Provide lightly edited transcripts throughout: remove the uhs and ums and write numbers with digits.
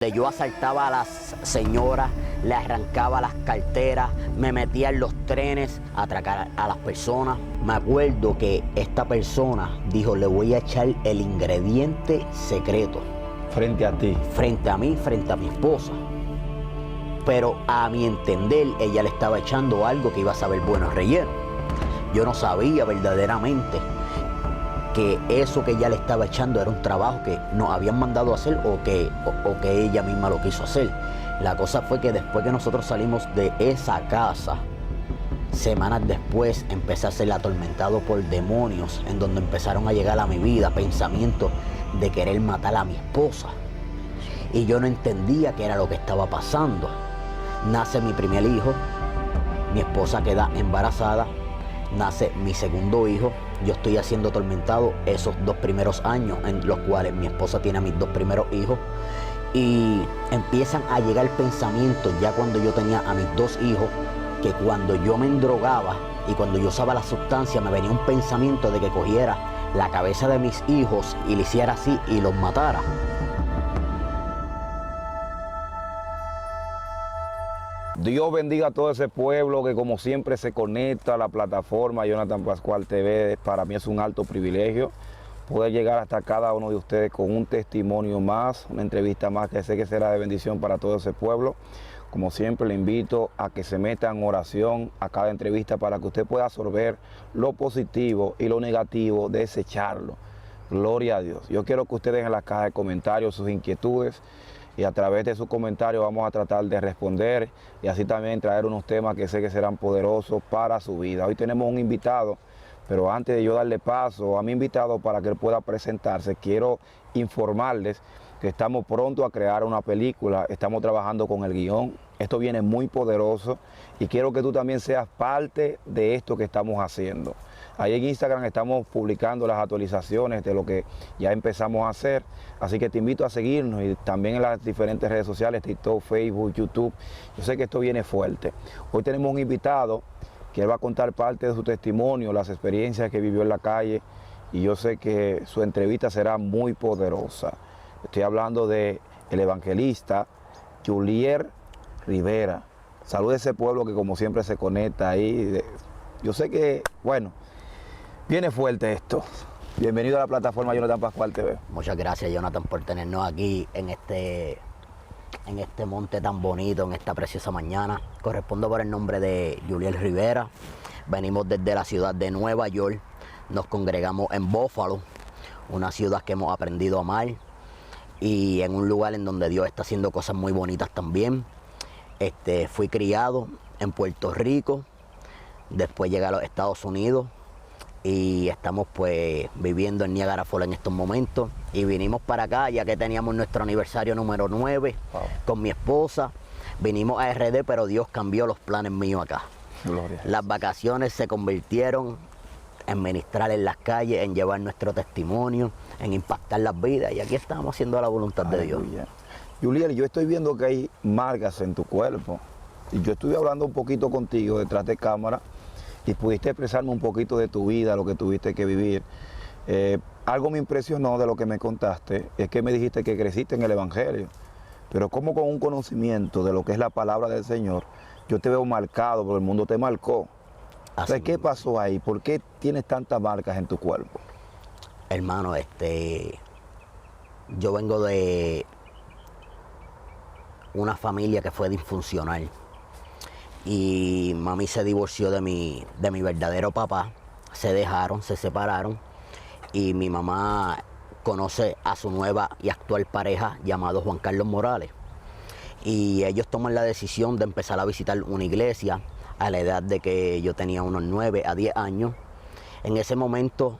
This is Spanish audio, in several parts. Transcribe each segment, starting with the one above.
Yo asaltaba a las señoras, le arrancaba las carteras, me metía en los trenes a atracar a las personas. Me acuerdo que esta persona dijo, le voy a echar el ingrediente secreto. Frente a ti. Frente a mí, frente a mi esposa. Pero a mi entender, ella le estaba echando algo que iba a saber bueno relleno. Yo no sabía verdaderamente que eso que ella le estaba echando era un trabajo que nos habían mandado a hacer o que ella misma lo quiso hacer. La cosa fue que después que nosotros salimos de esa casa, semanas después empecé a ser atormentado por demonios, en donde empezaron a llegar a mi vida pensamientos de querer matar a mi esposa. Y yo no entendía qué era lo que estaba pasando. Nace mi primer hijo, mi esposa queda embarazada, nace mi segundo hijo. Yo estoy siendo atormentado esos 2 primeros años en los cuales mi esposa tiene a mis 2 primeros hijos. Y empiezan a llegar pensamientos ya cuando yo tenía a mis 2 hijos, que cuando yo me endrogaba y cuando yo usaba la sustancia me venía un pensamiento de que cogiera la cabeza de mis hijos y le hiciera así y los matara. Dios bendiga a todo ese pueblo que como siempre se conecta a la plataforma Jonathan Pascual TV. Para mí es un alto privilegio poder llegar hasta cada uno de ustedes con un testimonio más, una entrevista más que sé que será de bendición para todo ese pueblo. Como siempre le invito a que se meta en oración a cada entrevista para que usted pueda absorber lo positivo y lo negativo, desecharlo. Gloria a Dios. Yo quiero que ustedes dejen en la caja de comentarios sus inquietudes y a través de sus comentarios vamos a tratar de responder y así también traer unos temas que sé que serán poderosos para su vida. Hoy tenemos un invitado, pero antes de yo darle paso a mi invitado para que él pueda presentarse, quiero informarles que estamos pronto a crear una película, estamos trabajando con el guión, esto viene muy poderoso y quiero que tú también seas parte de esto que estamos haciendo. Ahí en Instagram estamos publicando las actualizaciones de lo que ya empezamos a hacer, así que te invito a seguirnos y también en las diferentes redes sociales, TikTok, Facebook, YouTube. Yo sé que esto viene fuerte. Hoy tenemos un invitado que él va a contar parte de su testimonio, las experiencias que vivió en la calle y yo sé que su entrevista será muy poderosa. Estoy hablando de el evangelista Julier Rivera. Saluda a ese pueblo que como siempre se conecta ahí. Yo sé que, bueno, viene fuerte esto. Bienvenido a la plataforma Jonathan Pascual TV. Muchas gracias, Jonathan, por tenernos aquí en este monte tan bonito, en esta preciosa mañana. Correspondo por el nombre de Julier Rivera. Venimos desde la ciudad de Nueva York. Nos congregamos en Buffalo, una ciudad que hemos aprendido a amar. Y en un lugar en donde Dios está haciendo cosas muy bonitas también. Fui criado en Puerto Rico, después llegué a los Estados Unidos y estamos pues viviendo en Niagara Falls en estos momentos. Y vinimos para acá ya que teníamos nuestro aniversario número 9 con mi esposa. Vinimos a RD, pero Dios cambió los planes míos acá. Gloria. Las vacaciones se convirtieron en ministrar en las calles, en llevar nuestro testimonio, en impactar las vidas. Y aquí estamos haciendo la voluntad de Dios. Julier, yo estoy viendo que hay marcas en tu cuerpo. Y yo estuve hablando un poquito contigo detrás de cámara y pudiste expresarme un poquito de tu vida, lo que tuviste que vivir. Algo me impresionó de lo que me contaste, es que me dijiste que creciste en el Evangelio. Pero como con un conocimiento de lo que es la palabra del Señor, yo te veo marcado, porque el mundo te marcó. Entonces, ¿qué pasó ahí? ¿Por qué tienes tantas marcas en tu cuerpo? Hermano, yo vengo de una familia que fue disfuncional y mami se divorció de mi verdadero papá, se dejaron, se separaron y mi mamá conoce a su nueva y actual pareja llamado Juan Carlos Morales y ellos toman la decisión de empezar a visitar una iglesia a la edad de que yo tenía unos 9 a 10 años. En ese momento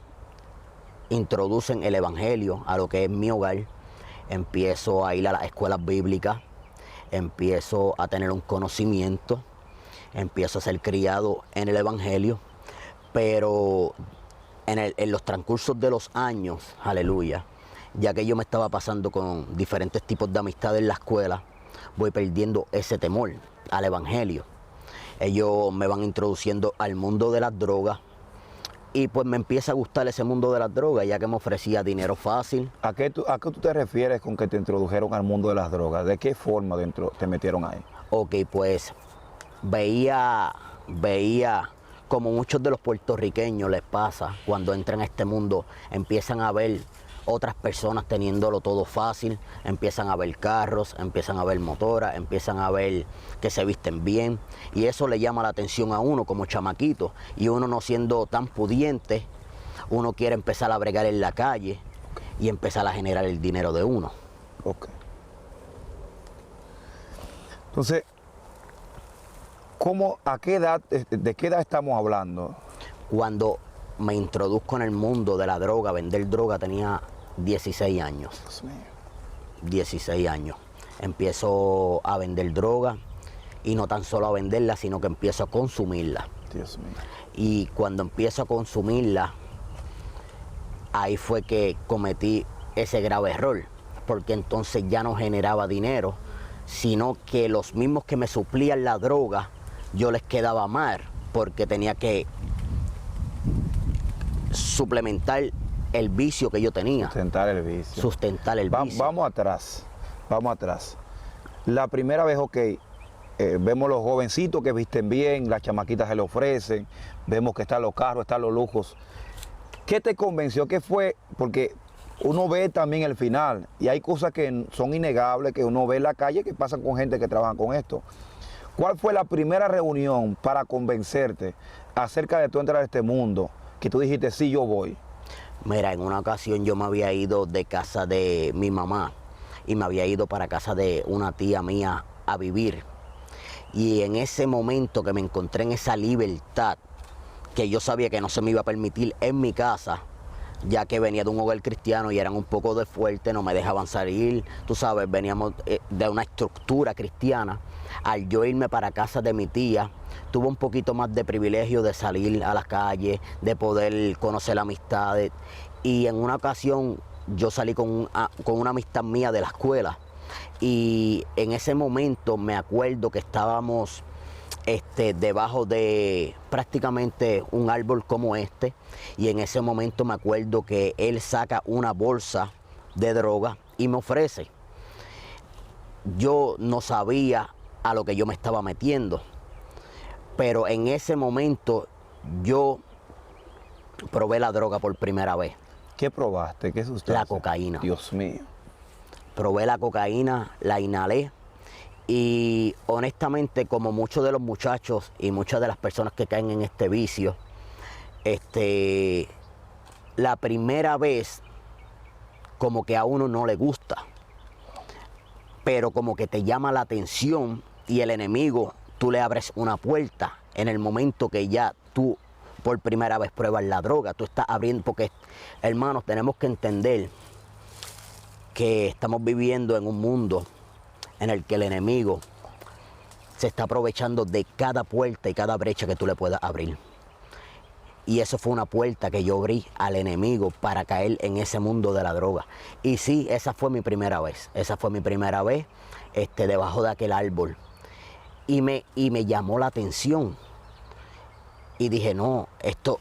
introducen el evangelio a lo que es mi hogar. Empiezo a ir a las escuelas bíblicas, empiezo a tener un conocimiento, empiezo a ser criado en el evangelio, pero en los transcursos de los años, aleluya, ya que yo me estaba pasando con diferentes tipos de amistades en la escuela, voy perdiendo ese temor al evangelio. Ellos me van introduciendo al mundo de las drogas, Y pues me empieza a gustar ese mundo de las drogas, ya que me ofrecía dinero fácil. ¿A qué tú te refieres con que te introdujeron al mundo de las drogas? ¿De qué forma te metieron ahí? Ok, pues veía como muchos de los puertorriqueños les pasa, cuando entran a este mundo, empiezan a ver otras personas teniéndolo todo fácil, empiezan a ver carros, empiezan a ver motoras, empiezan a ver que se visten bien, y eso le llama la atención a uno como chamaquito, y uno no siendo tan pudiente, uno quiere empezar a bregar en la calle y empezar a generar el dinero de uno. Ok. Entonces, ¿de qué edad estamos hablando? Cuando me introduzco en el mundo de la droga, vender droga, tenía 16 años. Dios mío. 16 años. Empiezo a vender droga, y no tan solo a venderla, sino que empiezo a consumirla. Dios mío. Y cuando empiezo a consumirla, ahí fue que cometí ese grave error, porque entonces ya no generaba dinero, sino que los mismos que me suplían la droga, yo les quedaba mal, porque tenía que suplementar el vicio que yo tenía. Sustentar el vicio. Sustentar el vicio. Vamos atrás. La primera vez, ok, vemos los jovencitos que visten bien, las chamaquitas se le ofrecen, vemos que están los carros, están los lujos. ¿Qué te convenció? ¿Qué fue? Porque uno ve también el final y hay cosas que son innegables, que uno ve en la calle que pasan con gente que trabaja con esto. ¿Cuál fue la primera reunión para convencerte acerca de tú entrar a este mundo, que tú dijiste, sí, yo voy? Mira, en una ocasión yo me había ido de casa de mi mamá y me había ido para casa de una tía mía a vivir. Y en ese momento que me encontré en esa libertad, que yo sabía que no se me iba a permitir en mi casa, ya que venía de un hogar cristiano y eran un poco de fuerte, no me dejaban salir, tú sabes, veníamos de una estructura cristiana. Al yo irme para casa de mi tía, tuve un poquito más de privilegio de salir a la calle, de poder conocer amistades. Y en una ocasión yo salí con una amistad mía de la escuela, y en ese momento me acuerdo que estábamos debajo de prácticamente un árbol como este, y en ese momento me acuerdo que él saca una bolsa de droga y me ofrece. Yo no sabía a lo que yo me estaba metiendo, pero en ese momento yo probé la droga por primera vez. ¿Qué probaste? ¿Qué sustancia? La cocaína. Dios mío. Probé la cocaína, la inhalé, y honestamente, como muchos de los muchachos y muchas de las personas que caen en este vicio, la primera vez como que a uno no le gusta, pero como que te llama la atención, y el enemigo, tú le abres una puerta en el momento que ya tú por primera vez pruebas la droga. Tú estás abriendo, porque hermanos, tenemos que entender que estamos viviendo en un mundo en el que el enemigo se está aprovechando de cada puerta y cada brecha que tú le puedas abrir. Y eso fue una puerta que yo abrí al enemigo para caer en ese mundo de la droga. Y sí, esa fue mi primera vez. Esa fue mi primera vez debajo de aquel árbol. Y me llamó la atención. Y dije, no, esto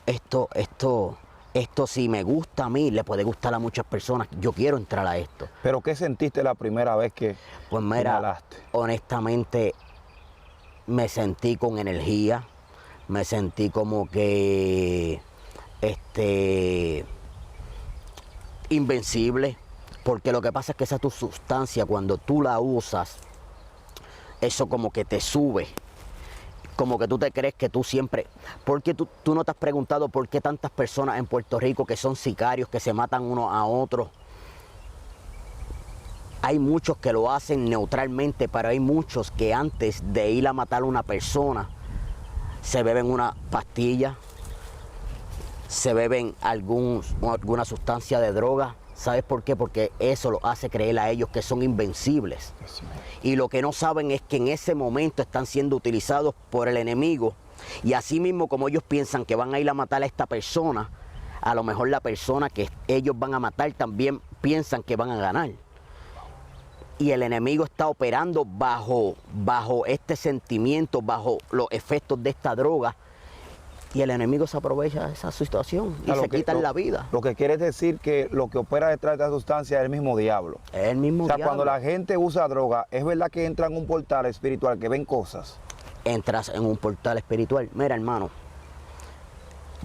si me gusta a mí, le puede gustar a muchas personas. Yo quiero entrar a esto. ¿Pero qué sentiste la primera vez que Pues mira, inhalaste? honestamente, me sentí con energía, me sentí como que invencible, porque lo que pasa es que esa tu sustancia, cuando tú la usas, eso como que te sube. Como que tú te crees que tú siempre... Porque tú no te has preguntado por qué tantas personas en Puerto Rico que son sicarios, que se matan unos a otros. Hay muchos que lo hacen neutralmente, pero hay muchos que antes de ir a matar a una persona, se beben una pastilla, se beben alguna sustancia de droga. ¿Sabes por qué? Porque eso los hace creer a ellos que son invencibles. Y lo que no saben es que en ese momento están siendo utilizados por el enemigo. Y así mismo como ellos piensan que van a ir a matar a esta persona, a lo mejor la persona que ellos van a matar también piensan que van a ganar. Y el enemigo está operando bajo este sentimiento, bajo los efectos de esta droga. Y el enemigo se aprovecha de esa situación y se quitan la vida. Lo que quiere decir que lo que opera detrás de esta sustancia es el mismo diablo. Es el mismo diablo. Cuando la gente usa droga, es verdad que entra en un portal espiritual que ven cosas. Entras en un portal espiritual. Mira, hermano,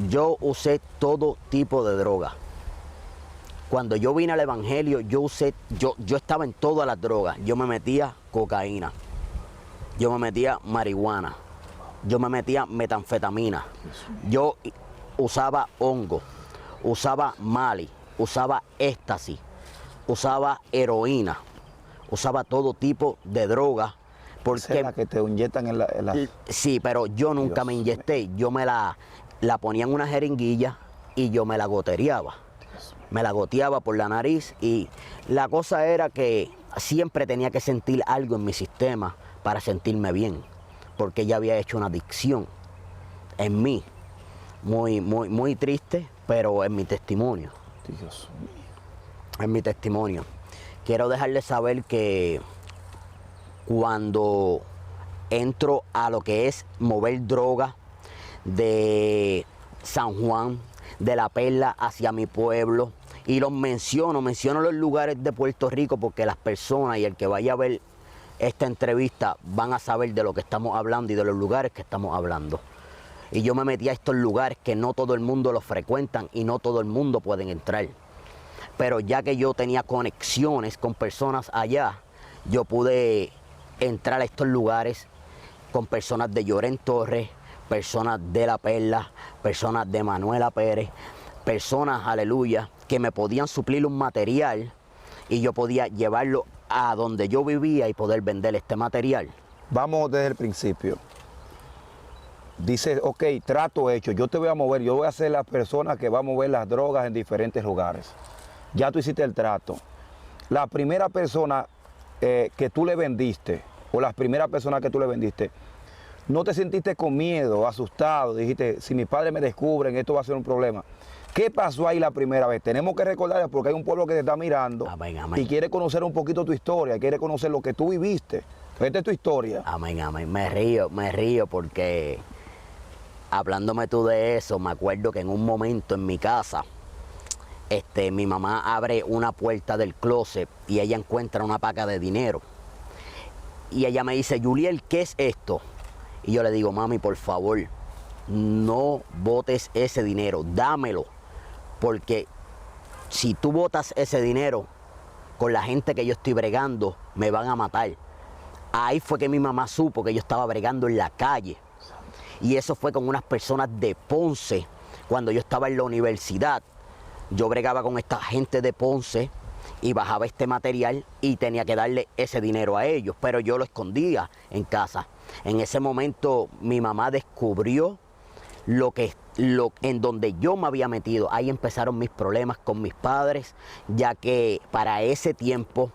yo usé todo tipo de droga. Cuando yo vine al evangelio, yo estaba en todas las drogas. Yo me metía cocaína, yo me metía marihuana, yo me metía metanfetamina, yo usaba hongo, usaba mali, usaba éxtasis, usaba heroína, usaba todo tipo de droga. Porque la que te inyectan en la... Sí, pero yo nunca me inyecté. Yo me la ponía en una jeringuilla y yo me la gotereaba. Me la goteaba por la nariz y la cosa era que siempre tenía que sentir algo en mi sistema para sentirme bien, porque ya había hecho una adicción en mí, muy triste, pero en mi testimonio. Dios mío. En mi testimonio. Quiero dejarles saber que cuando entro a lo que es mover droga de San Juan, de La Perla hacia mi pueblo, y los menciono los lugares de Puerto Rico porque las personas y el que vaya a ver esta entrevista van a saber de lo que estamos hablando y de los lugares que estamos hablando. Y yo me metí a estos lugares que no todo el mundo los frecuentan y no todo el mundo pueden entrar. Pero ya que yo tenía conexiones con personas allá, yo pude entrar a estos lugares con personas de Llorén Torres, personas de La Perla, personas de Manuela Pérez, personas, aleluya, que me podían suplir un material y yo podía llevarlo a donde yo vivía y poder vender este material. Vamos desde el principio. Dice, ok, trato hecho, yo te voy a mover, yo voy a ser la persona que va a mover las drogas en diferentes lugares. Ya tú hiciste el trato. La primera persona que tú le vendiste, o las primeras personas que tú le vendiste, ¿no te sentiste con miedo, asustado? Dijiste, si mis padres me descubren, esto va a ser un problema. ¿Qué pasó ahí la primera vez? Tenemos que recordar porque hay un pueblo que te está mirando y quiere conocer un poquito tu historia, quiere conocer lo que tú viviste. Esta es tu historia. Amén, amén. Me río porque hablándome tú de eso, me acuerdo que en un momento en mi casa, mi mamá abre una puerta del closet y ella encuentra una paca de dinero. Y ella me dice, Juliel, ¿qué es esto? Y yo le digo, mami, por favor, no botes ese dinero, dámelo. Porque si tú botas ese dinero, con la gente que yo estoy bregando, me van a matar. Ahí fue que mi mamá supo que yo estaba bregando en la calle. Y eso fue con unas personas de Ponce, cuando yo estaba en la universidad. Yo bregaba con esta gente de Ponce y bajaba este material y tenía que darle ese dinero a ellos, pero yo lo escondía en casa. En ese momento mi mamá descubrió en donde yo me había metido. Ahí empezaron mis problemas con mis padres, ya que para ese tiempo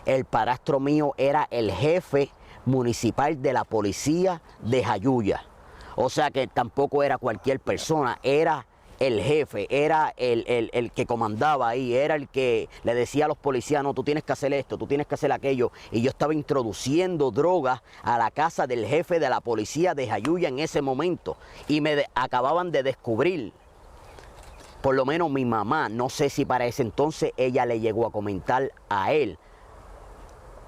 el padrastro mío era el jefe municipal de la policía de Jayuya. O sea que tampoco era cualquier persona, era el jefe, era el que comandaba ahí, era el que le decía a los policías, no, tú tienes que hacer esto, tú tienes que hacer aquello. Y yo estaba introduciendo drogas a la casa del jefe de la policía de Jayuya en ese momento. Y me acababan de descubrir, por lo menos mi mamá, no sé si para ese entonces ella le llegó a comentar a él,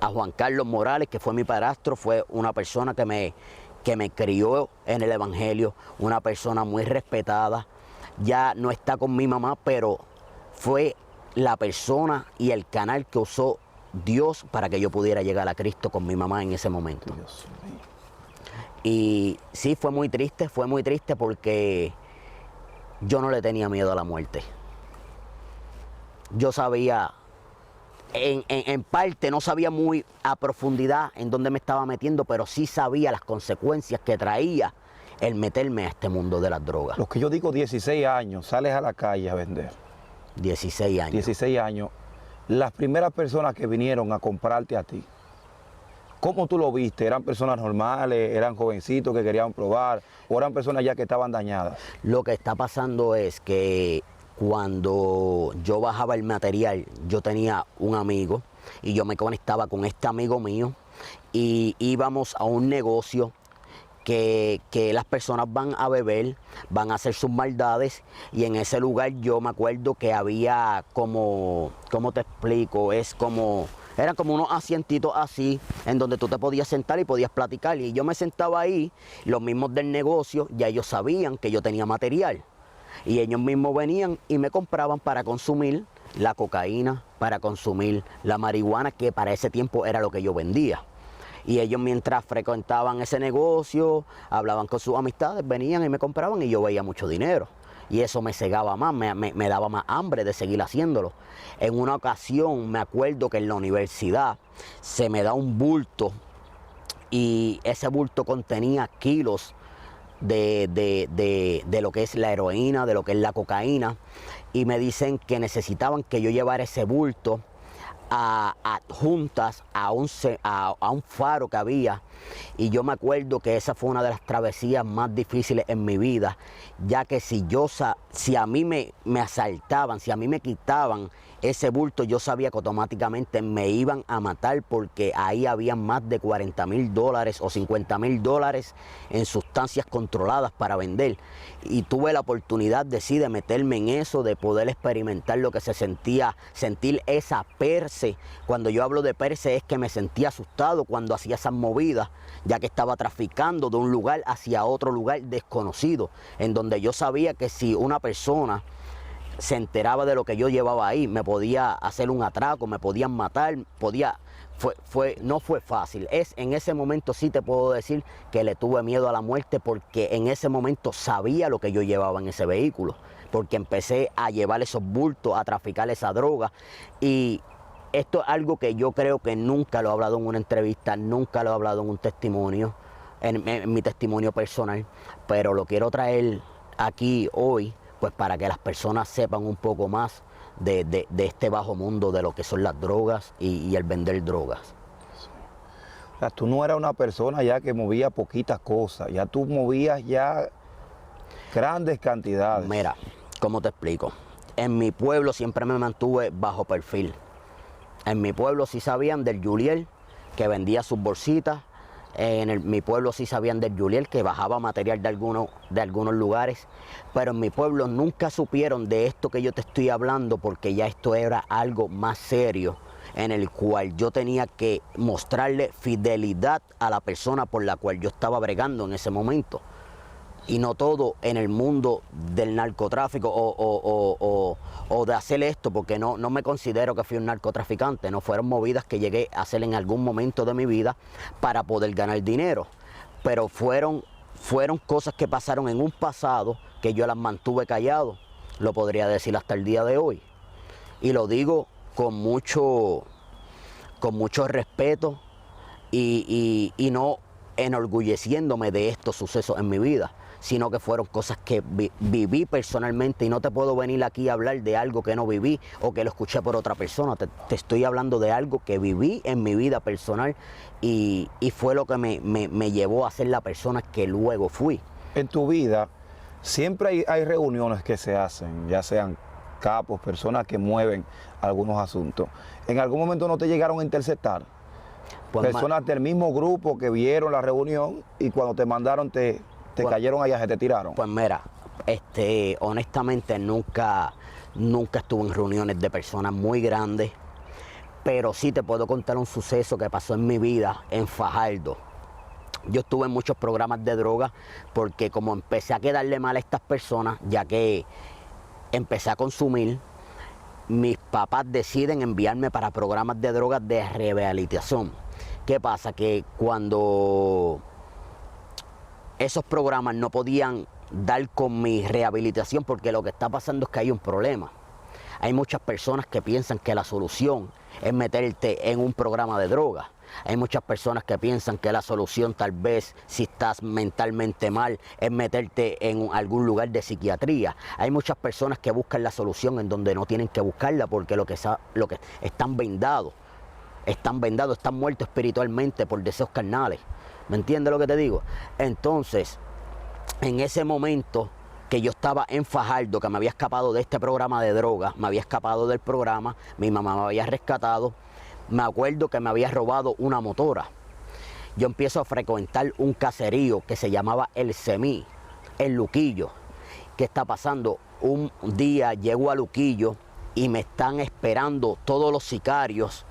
a Juan Carlos Morales, que fue mi padrastro, fue una persona que me crió en el evangelio, una persona muy respetada. Ya no está con mi mamá, pero fue la persona y el canal que usó Dios para que yo pudiera llegar a Cristo con mi mamá en ese momento. Dios mío. Y sí, fue muy triste porque yo no le tenía miedo a la muerte. Yo sabía, en parte no sabía muy a profundidad en dónde me estaba metiendo, pero sí sabía las consecuencias que traía el meterme a este mundo de las drogas. Los que yo digo 16 años, sales a la calle a vender. 16 años. 16 años. Las primeras personas que vinieron a comprarte a ti, ¿cómo tú lo viste? ¿Eran personas normales? ¿Eran jovencitos que querían probar? ¿O eran personas ya que estaban dañadas? Lo que está pasando es que cuando yo bajaba el material, yo tenía un amigo y yo me conectaba con este amigo mío y íbamos a un negocio que las personas van a beber, van a hacer sus maldades, y en ese lugar yo me acuerdo que había como, ¿cómo te explico? Eran como unos asientitos así, en donde tú te podías sentar y podías platicar, y yo me sentaba ahí, los mismos del negocio, ya ellos sabían que yo tenía material, y ellos mismos venían y me compraban para consumir la cocaína, para consumir la marihuana, que para ese tiempo era lo que yo vendía. Y ellos, mientras frecuentaban ese negocio, hablaban con sus amistades, venían y me compraban, y yo veía mucho dinero. Y eso me cegaba más, me daba más hambre de seguir haciéndolo. En una ocasión me acuerdo que en la universidad se me da un bulto, y ese bulto contenía kilos de lo que es la heroína, de lo que es la cocaína, y me dicen que necesitaban que yo llevara ese bulto a juntas a un faro que había, y yo me acuerdo que esa fue una de las travesías más difíciles en mi vida, ya que si a mí me asaltaban, si a mí me quitaban ese bulto, yo sabía que automáticamente me iban a matar, porque ahí había más de $40,000 o $50,000 en sustancias controladas para vender. Y tuve la oportunidad de meterme en eso, de poder experimentar lo que se sentía, sentir esa perse. Cuando yo hablo de perse es que me sentía asustado cuando hacía esas movidas, ya que estaba traficando de un lugar hacia otro lugar desconocido, en donde yo sabía que si una persona se enteraba de lo que yo llevaba ahí, me podía hacer un atraco, me podían matar, no fue fácil. En ese momento sí te puedo decir que le tuve miedo a la muerte, porque en ese momento sabía lo que yo llevaba en ese vehículo, porque empecé a llevar esos bultos, a traficar esa droga. Y esto es algo que yo creo que nunca lo he hablado en una entrevista, nunca lo he hablado en un testimonio, en mi testimonio personal, pero lo quiero traer aquí hoy, pues para que las personas sepan un poco más de este bajo mundo, de lo que son las drogas y el vender drogas. O sea, tú no eras una persona ya que movía poquitas cosas, ya tú movías ya grandes cantidades. Mira, ¿cómo te explico? En mi pueblo siempre me mantuve bajo perfil. En mi pueblo sí sabían del Juliel, que vendía sus bolsitas. Mi pueblo sí sabían del Juliel, que bajaba material de algunos lugares, pero en mi pueblo nunca supieron de esto que yo te estoy hablando, porque ya esto era algo más serio, en el cual yo tenía que mostrarle fidelidad a la persona por la cual yo estaba bregando en ese momento. Y no todo en el mundo del narcotráfico o de hacer esto, porque no me considero que fui un narcotraficante, no fueron movidas que llegué a hacer en algún momento de mi vida para poder ganar dinero, pero fueron cosas que pasaron en un pasado que yo las mantuve callado, lo podría decir hasta el día de hoy, y lo digo con mucho respeto y no enorgulleciéndome de estos sucesos en mi vida, sino que fueron cosas que viví personalmente, y no te puedo venir aquí a hablar de algo que no viví o que lo escuché por otra persona. Te estoy hablando de algo que viví en mi vida personal, y fue lo que me llevó a ser la persona que luego fui. En tu vida siempre hay reuniones que se hacen, ya sean capos, personas que mueven algunos asuntos. ¿En algún momento no te llegaron a interceptar? Pues personas del mismo grupo que vieron la reunión y cuando te mandaron te cayeron allá, se te tiraron. Pues mira, honestamente nunca estuve en reuniones de personas muy grandes, pero sí te puedo contar un suceso que pasó en mi vida en Fajardo. Yo estuve en muchos programas de droga, porque como empecé a quedarle mal a estas personas, ya que empecé a consumir, mis papás deciden enviarme para programas de drogas de rehabilitación. ¿Qué pasa? Que cuando esos programas no podían dar con mi rehabilitación, porque lo que está pasando es que hay un problema. Hay muchas personas que piensan que la solución es meterte en un programa de droga. Hay muchas personas que piensan que la solución, tal vez si estás mentalmente mal, es meterte en algún lugar de psiquiatría. Hay muchas personas que buscan la solución en donde no tienen que buscarla, porque lo que están vendados, están muertos espiritualmente por deseos carnales. ¿Me entiendes lo que te digo? Entonces, en ese momento que yo estaba en Fajardo, que me había escapado de este programa de droga, me había escapado del programa, mi mamá me había rescatado, me acuerdo que me había robado una motora. yo empiezo a frecuentar un caserío que se llamaba El Semí, el Luquillo. ¿Qué está pasando? Un día llego a Luquillo y me están esperando todos los sicarios.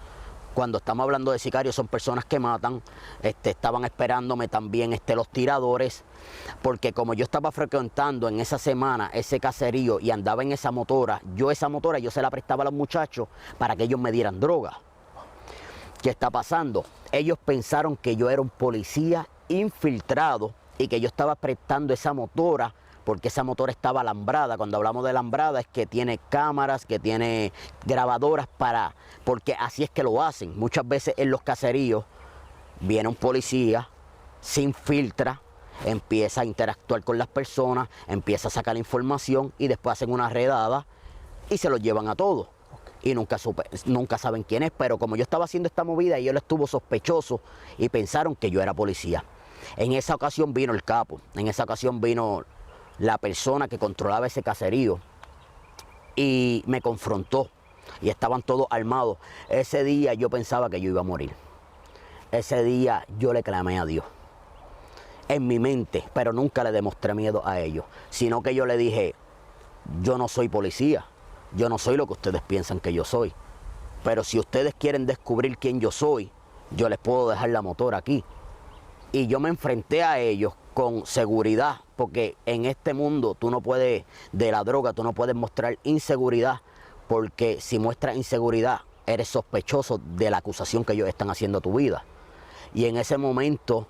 Cuando estamos hablando de sicarios, son personas que matan. Estaban esperándome también los tiradores, porque como yo estaba frecuentando en esa semana ese caserío y andaba en esa motora yo se la prestaba a los muchachos para que ellos me dieran droga. ¿Qué está pasando? Ellos pensaron que yo era un policía infiltrado y que yo estaba prestando esa motora porque esa motora estaba alambrada. Cuando hablamos de alambrada es que tiene cámaras, que tiene grabadoras porque así es que lo hacen. Muchas veces en los caseríos viene un policía, se infiltra, empieza a interactuar con las personas, empieza a sacar información y después hacen una redada y se los llevan a todos. Y nunca saben quién es, pero como yo estaba haciendo esta movida, ellos estuvo sospechoso y pensaron que yo era policía. En esa ocasión vino el capo, en esa ocasión vino la persona que controlaba ese caserío y me confrontó y estaban todos armados. Ese día yo pensaba que yo iba a morir. Ese día yo le clamé a Dios en mi mente, pero nunca le demostré miedo a ellos, sino que yo le dije, yo no soy policía, yo no soy lo que ustedes piensan que yo soy, pero si ustedes quieren descubrir quién yo soy, yo les puedo dejar la motora aquí. Y yo me enfrenté a ellos con seguridad, porque en este mundo tú no puedes, de la droga, tú no puedes mostrar inseguridad, porque si muestras inseguridad, eres sospechoso de la acusación que ellos están haciendo a tu vida. Y en ese momento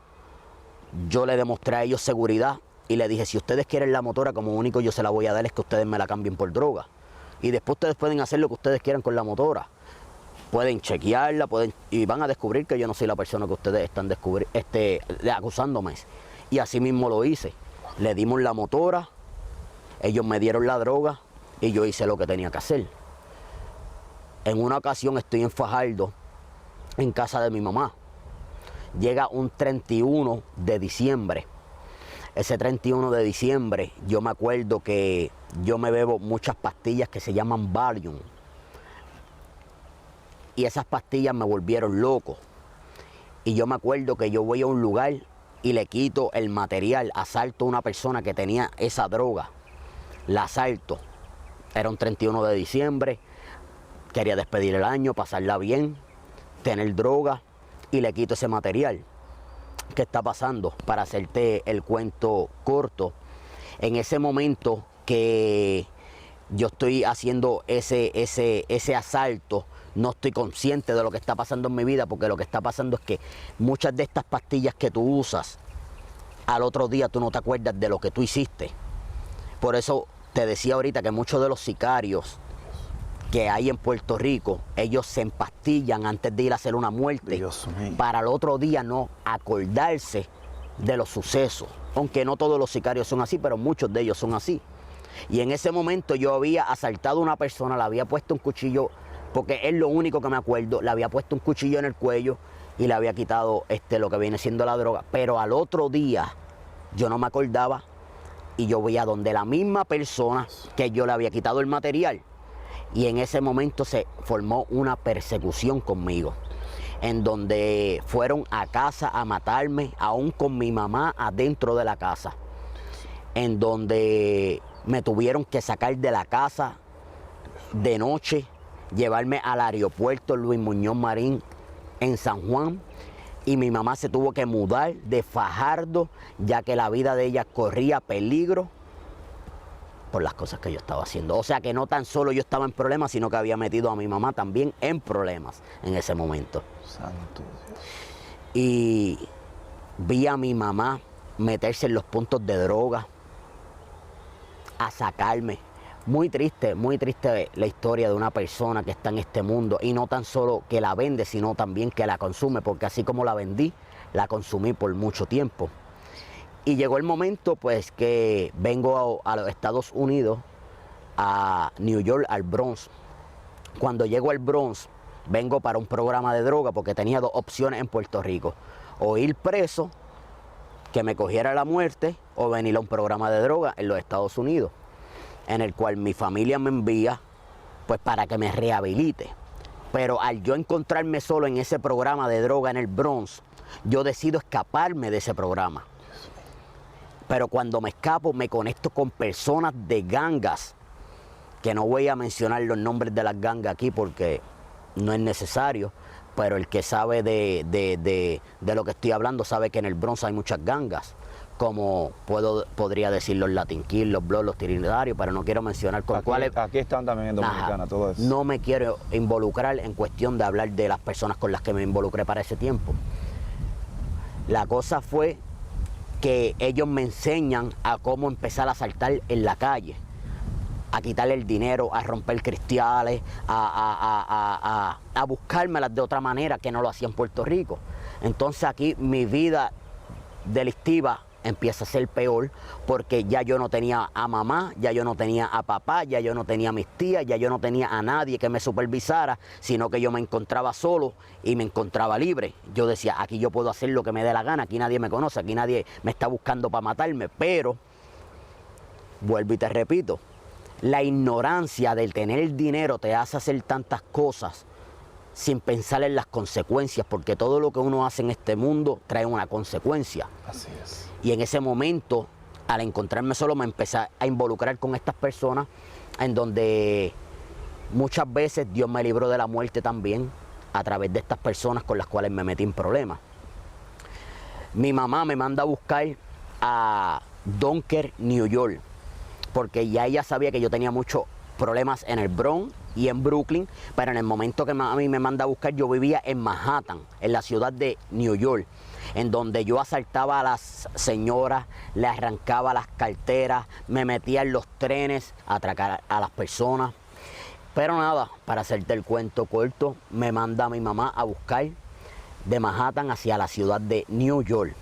yo le demostré a ellos seguridad y le dije, si ustedes quieren la motora, como único yo se la voy a dar es que ustedes me la cambien por droga. Y después ustedes pueden hacer lo que ustedes quieran con la motora. Pueden chequearla, y van a descubrir que yo no soy la persona que ustedes están acusándome. Y así mismo lo hice. Le dimos la motora, ellos me dieron la droga y yo hice lo que tenía que hacer. En una ocasión estoy en Fajardo, en casa de mi mamá. Llega un 31 de diciembre. Ese 31 de diciembre yo me acuerdo que yo me bebo muchas pastillas que se llaman Valium. Y esas pastillas me volvieron loco. Y yo me acuerdo que yo voy a un lugar y le quito el material, asalto a una persona que tenía esa droga. La asalto. Era un 31 de diciembre, quería despedir el año, pasarla bien, tener droga y le quito ese material. ¿Qué está pasando? Para hacerte el cuento corto, en ese momento que yo estoy haciendo ese asalto, no estoy consciente de lo que está pasando en mi vida, porque lo que está pasando es que muchas de estas pastillas que tú usas, al otro día tú no te acuerdas de lo que tú hiciste. Por eso te decía ahorita que muchos de los sicarios que hay en Puerto Rico, ellos se empastillan antes de ir a hacer una muerte para el otro día no acordarse de los sucesos. Aunque no todos los sicarios son así, pero muchos de ellos son así. Y en ese momento yo había asaltado a una persona, le había puesto un cuchillo, porque es lo único que me acuerdo, le había puesto un cuchillo en el cuello y le había quitado lo que viene siendo la droga. Pero al otro día yo no me acordaba y yo voy a donde la misma persona que yo le había quitado el material. Y en ese momento se formó una persecución conmigo, en donde fueron a casa a matarme, aún con mi mamá adentro de la casa, en donde me tuvieron que sacar de la casa de noche, llevarme al aeropuerto Luis Muñoz Marín en San Juan, y mi mamá se tuvo que mudar de Fajardo, ya que la vida de ella corría peligro por las cosas que yo estaba haciendo. O sea que no tan solo yo estaba en problemas, sino que había metido a mi mamá también en problemas en ese momento. Santo Dios. Y vi a mi mamá meterse en los puntos de droga, a sacarme. Muy triste la historia de una persona que está en este mundo, y no tan solo que la vende, sino también que la consume, porque así como la vendí, la consumí por mucho tiempo. Y llegó el momento pues que vengo a los Estados Unidos, a New York, al Bronx. Cuando llego al Bronx, vengo para un programa de droga, porque tenía dos opciones en Puerto Rico: o ir preso, que me cogiera la muerte, o venir a un programa de droga en los Estados Unidos, en el cual mi familia me envía pues para que me rehabilite. Pero al yo encontrarme solo en ese programa de droga en el Bronx, yo decido escaparme de ese programa. Pero cuando me escapo, me conecto con personas de gangas, que no voy a mencionar los nombres de las gangas aquí porque no es necesario, pero el que sabe de lo que estoy hablando sabe que en el Bronx hay muchas gangas, como podría decir los Latin Kings, los Bloods, los Trinitarios, pero no quiero mencionar con cuáles. Aquí están también en Dominicana, todo eso. No me quiero involucrar en cuestión de hablar de las personas con las que me involucré para ese tiempo. La cosa fue que ellos me enseñan a cómo empezar a saltar en la calle, a quitarle el dinero, a romper cristales, a buscármelas de otra manera que no lo hacía en Puerto Rico. Entonces aquí mi vida delictiva empieza a ser peor, porque ya yo no tenía a mamá, ya yo no tenía a papá, ya yo no tenía a mis tías, ya yo no tenía a nadie que me supervisara, sino que yo me encontraba solo y me encontraba libre. Yo decía, aquí yo puedo hacer lo que me dé la gana, aquí nadie me conoce, aquí nadie me está buscando para matarme, pero, vuelvo y te repito, la ignorancia del tener dinero te hace hacer tantas cosas sin pensar en las consecuencias, porque todo lo que uno hace en este mundo trae una consecuencia. Así es. Y en ese momento, al encontrarme solo, me empecé a involucrar con estas personas, en donde muchas veces Dios me libró de la muerte también, a través de estas personas con las cuales me metí en problemas. Mi mamá me manda a buscar a Dunker, New York, porque ya ella sabía que yo tenía muchos problemas en el Bronx y en Brooklyn, pero en el momento que mami me manda a buscar, yo vivía en Manhattan, en la ciudad de New York, en donde yo asaltaba a las señoras, le arrancaba las carteras, me metía en los trenes a atracar a las personas. Pero nada, para hacerte el cuento corto, me manda mi mamá a buscar de Manhattan hacia la ciudad de New York.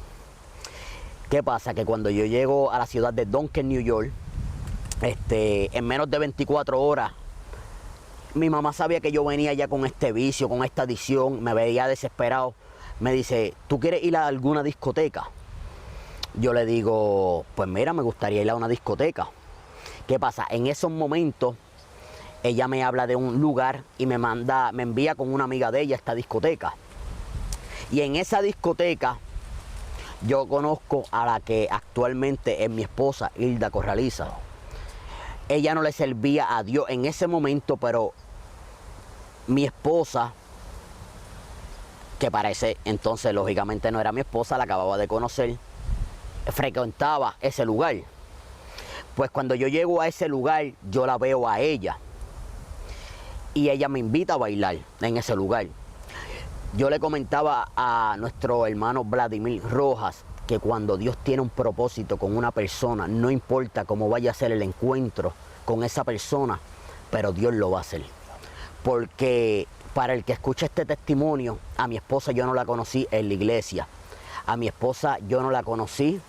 ¿Qué pasa? Que cuando yo llego a la ciudad de Duncan, New York, en menos de 24 horas, mi mamá sabía que yo venía ya con este vicio, con esta adicción, me veía desesperado. Me dice, ¿tú quieres ir a alguna discoteca? Yo le digo, pues mira, me gustaría ir a una discoteca. ¿Qué pasa? En esos momentos, ella me habla de un lugar y me envía con una amiga de ella a esta discoteca. Y en esa discoteca, yo conozco a la que actualmente es mi esposa, Hilda Corraliza. Ella no le servía a Dios en ese momento, pero mi esposa, que para ese entonces lógicamente no era mi esposa, la acababa de conocer, frecuentaba ese lugar. Pues cuando yo llego a ese lugar, yo la veo a ella y ella me invita a bailar en ese lugar. Yo le comentaba a nuestro hermano Vladimir Rojas que cuando Dios tiene un propósito con una persona, no importa cómo vaya a ser el encuentro con esa persona, pero Dios lo va a hacer. Porque para el que escucha este testimonio, a mi esposa yo no la conocí en la iglesia. A mi esposa yo no la conocí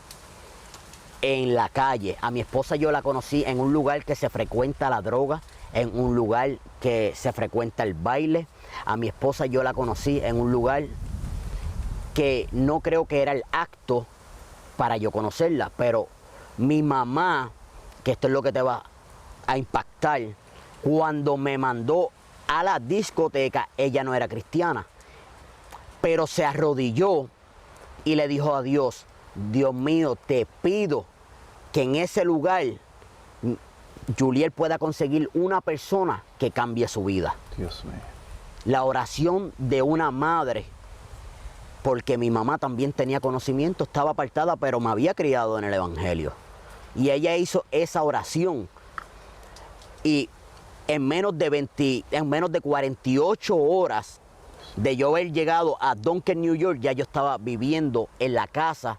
en la calle. A mi esposa yo la conocí en un lugar que se frecuenta la droga, en un lugar que se frecuenta el baile. A mi esposa yo la conocí en un lugar que no creo que era el acto para yo conocerla, pero mi mamá, que esto es lo que te va a impactar, cuando me mandó a la discoteca, ella no era cristiana, pero se arrodilló y le dijo a Dios, Dios mío, te pido que en ese lugar Juliel pueda conseguir una persona que cambie su vida. Dios mío. La oración de una madre, porque mi mamá también tenía conocimiento, estaba apartada, pero me había criado en el Evangelio. Y ella hizo esa oración. Y en menos de 48 horas de yo haber llegado a Duncan, New York, ya yo estaba viviendo en la casa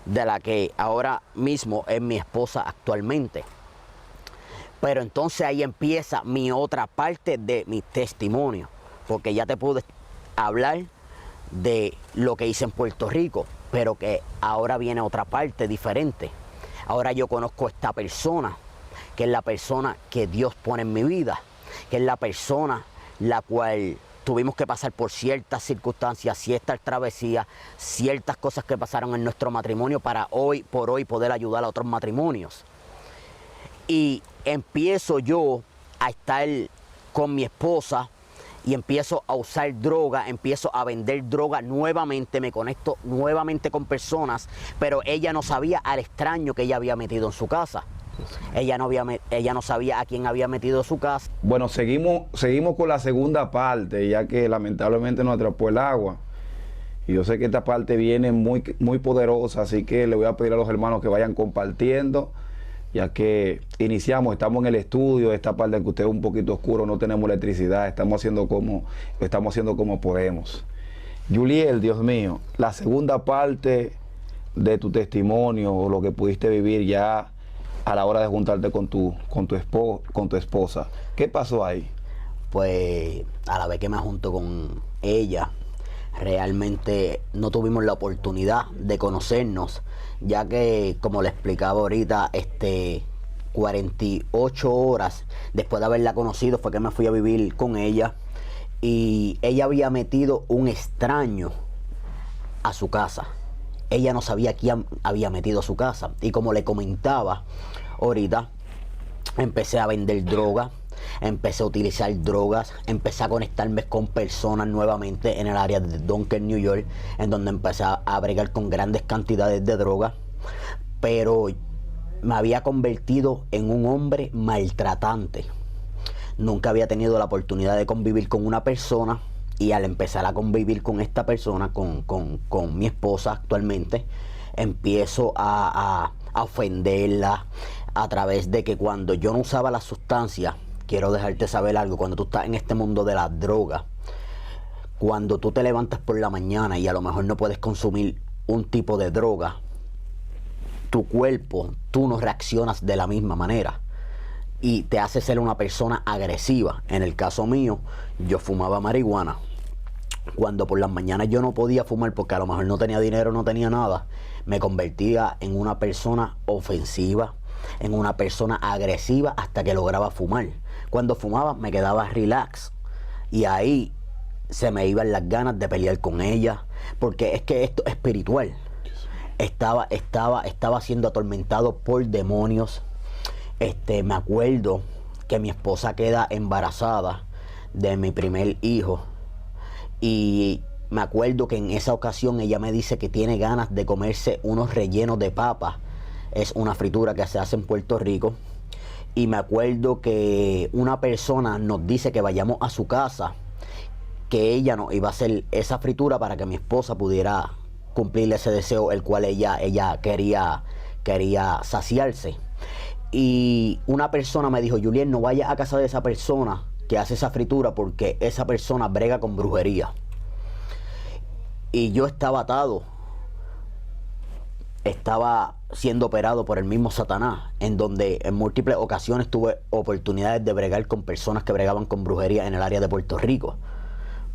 de la que ahora mismo es mi esposa actualmente. Pero entonces ahí empieza mi otra parte de mi testimonio, porque ya te pude hablar de lo que hice en Puerto Rico, pero que ahora viene otra parte diferente. Ahora yo conozco a esta persona, que es la persona que Dios pone en mi vida, que es la persona la cual tuvimos que pasar por ciertas circunstancias, ciertas travesías, ciertas cosas que pasaron en nuestro matrimonio para hoy por hoy poder ayudar a otros matrimonios. Y empiezo yo a estar con mi esposa y empiezo a usar droga, empiezo a vender droga nuevamente, me conecto nuevamente con personas, pero ella no sabía al extraño que ella había metido en su casa. Ella no sabía a quién había metido en su casa. Bueno, seguimos con la segunda parte, ya que lamentablemente nos atrapó el agua. Y yo sé que esta parte viene muy, muy poderosa, así que le voy a pedir a los hermanos que vayan compartiendo, ya que estamos en el estudio, esta parte que usted es un poquito oscuro, no tenemos electricidad, estamos haciendo como podemos. Yuliel, Dios mío, la segunda parte de tu testimonio, o lo que pudiste vivir ya a la hora de juntarte con tu esposa. ¿Qué pasó ahí? Pues a la vez que me junto con ella, realmente no tuvimos la oportunidad de conocernos, ya que, como le explicaba ahorita, 48 horas después de haberla conocido fue que me fui a vivir con ella, y ella había metido un extraño a su casa. Ella no sabía quién había metido a su casa, y como le comentaba ahorita, empecé a vender droga, empecé a utilizar drogas, empecé a conectarme con personas nuevamente en el área de Duncan, New York, en donde empecé a bregar con grandes cantidades de droga, pero me había convertido en un hombre maltratante. Nunca había tenido la oportunidad de convivir con una persona, y al empezar a convivir con esta persona, con mi esposa actualmente, empiezo a ofenderla a través de que cuando yo no usaba la sustancia, quiero dejarte saber algo, cuando tú estás en este mundo de la droga, cuando tú te levantas por la mañana y a lo mejor no puedes consumir un tipo de droga, tu cuerpo, tú no reaccionas de la misma manera y te hace ser una persona agresiva. En el caso mío, yo fumaba marihuana. Cuando por las mañanas yo no podía fumar porque a lo mejor no tenía dinero, no tenía nada, me convertía en una persona ofensiva, en una persona agresiva, hasta que lograba fumar. Cuando fumaba me quedaba relax, y ahí se me iban las ganas de pelear con ella, porque es que esto es espiritual. Estaba siendo atormentado por demonios. Me acuerdo que mi esposa queda embarazada de mi primer hijo, y me acuerdo que en esa ocasión ella me dice que tiene ganas de comerse unos rellenos de papa. Es una fritura que se hace en Puerto Rico. Y me acuerdo que una persona nos dice que vayamos a su casa, que ella nos iba a hacer esa fritura para que mi esposa pudiera cumplir ese deseo, el cual ella quería saciarse. Y una persona me dijo: Yuliel, no vayas a casa de esa persona que hace esa fritura, porque esa persona brega con brujería. Y yo estaba atado, estaba siendo operado por el mismo Satanás, en donde en múltiples ocasiones tuve oportunidades de bregar con personas que bregaban con brujería en el área de Puerto Rico,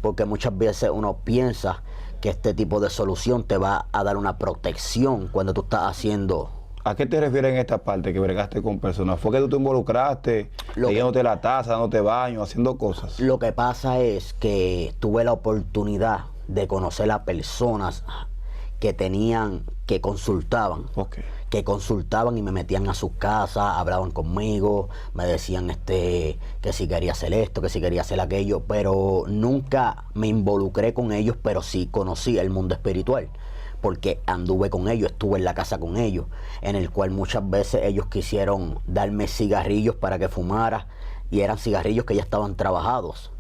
porque muchas veces uno piensa que este tipo de solución te va a dar una protección cuando tú estás haciendo. ¿A qué te refieres en esta parte que bregaste con personas? ¿Fue que tú te involucraste, leyéndote la taza, dándote baño, haciendo cosas? Lo que pasa es que tuve la oportunidad de conocer a personas que consultaban. Okay. Que consultaban y me metían a sus casas, hablaban conmigo, me decían que si quería hacer esto, que si quería hacer aquello, pero nunca me involucré con ellos, pero sí conocí el mundo espiritual, porque anduve con ellos, estuve en la casa con ellos, en el cual muchas veces ellos quisieron darme cigarrillos para que fumara, y eran cigarrillos que ya estaban trabajados.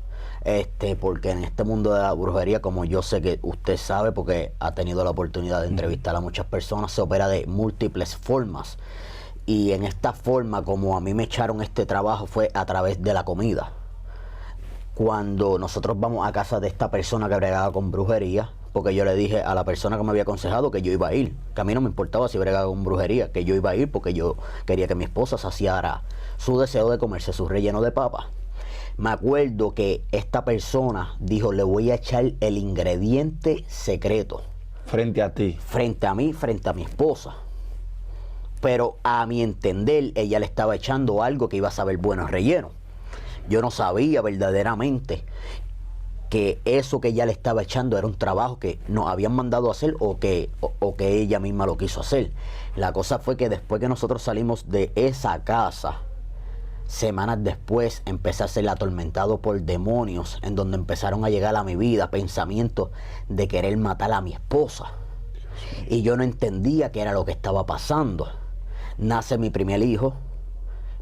Porque en este mundo de la brujería, como yo sé que usted sabe, porque ha tenido la oportunidad de entrevistar a muchas personas, se opera de múltiples formas. Y en esta forma, como a mí me echaron este trabajo, fue a través de la comida. Cuando nosotros vamos a casa de esta persona que bregaba con brujería, porque yo le dije a la persona que me había aconsejado que yo iba a ir, que a mí no me importaba si bregaba con brujería, que yo iba a ir porque yo quería que mi esposa saciara su deseo de comerse su relleno de papa. Me acuerdo que esta persona dijo: le voy a echar el ingrediente secreto. Frente a ti. Frente a mí, frente a mi esposa. Pero a mi entender, ella le estaba echando algo que iba a saber buenos rellenos. Yo no sabía verdaderamente que eso que ella le estaba echando era un trabajo que nos habían mandado a hacer, o que ella misma lo quiso hacer. La cosa fue que después que nosotros salimos de esa casa, Semanas después empecé a ser atormentado por demonios, en donde empezaron a llegar a mi vida pensamientos de querer matar a mi esposa. Y yo no entendía qué era lo que estaba pasando. Nace mi primer hijo,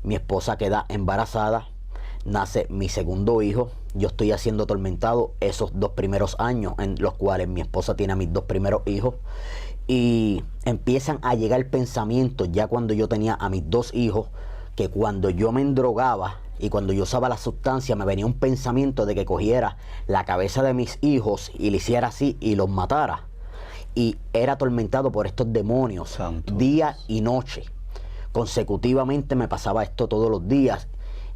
mi esposa queda embarazada, nace mi segundo hijo. Yo estoy siendo atormentado esos 2 primeros años en los cuales mi esposa tiene a mis 2 primeros hijos. Y empiezan a llegar pensamientos ya cuando yo tenía a mis 2 hijos, que cuando yo me endrogaba y cuando yo usaba la sustancia me venía un pensamiento de que cogiera la cabeza de mis hijos y le hiciera así y los matara. Y era atormentado por estos demonios, Santo día Dios. y noche. Consecutivamente me pasaba esto todos los días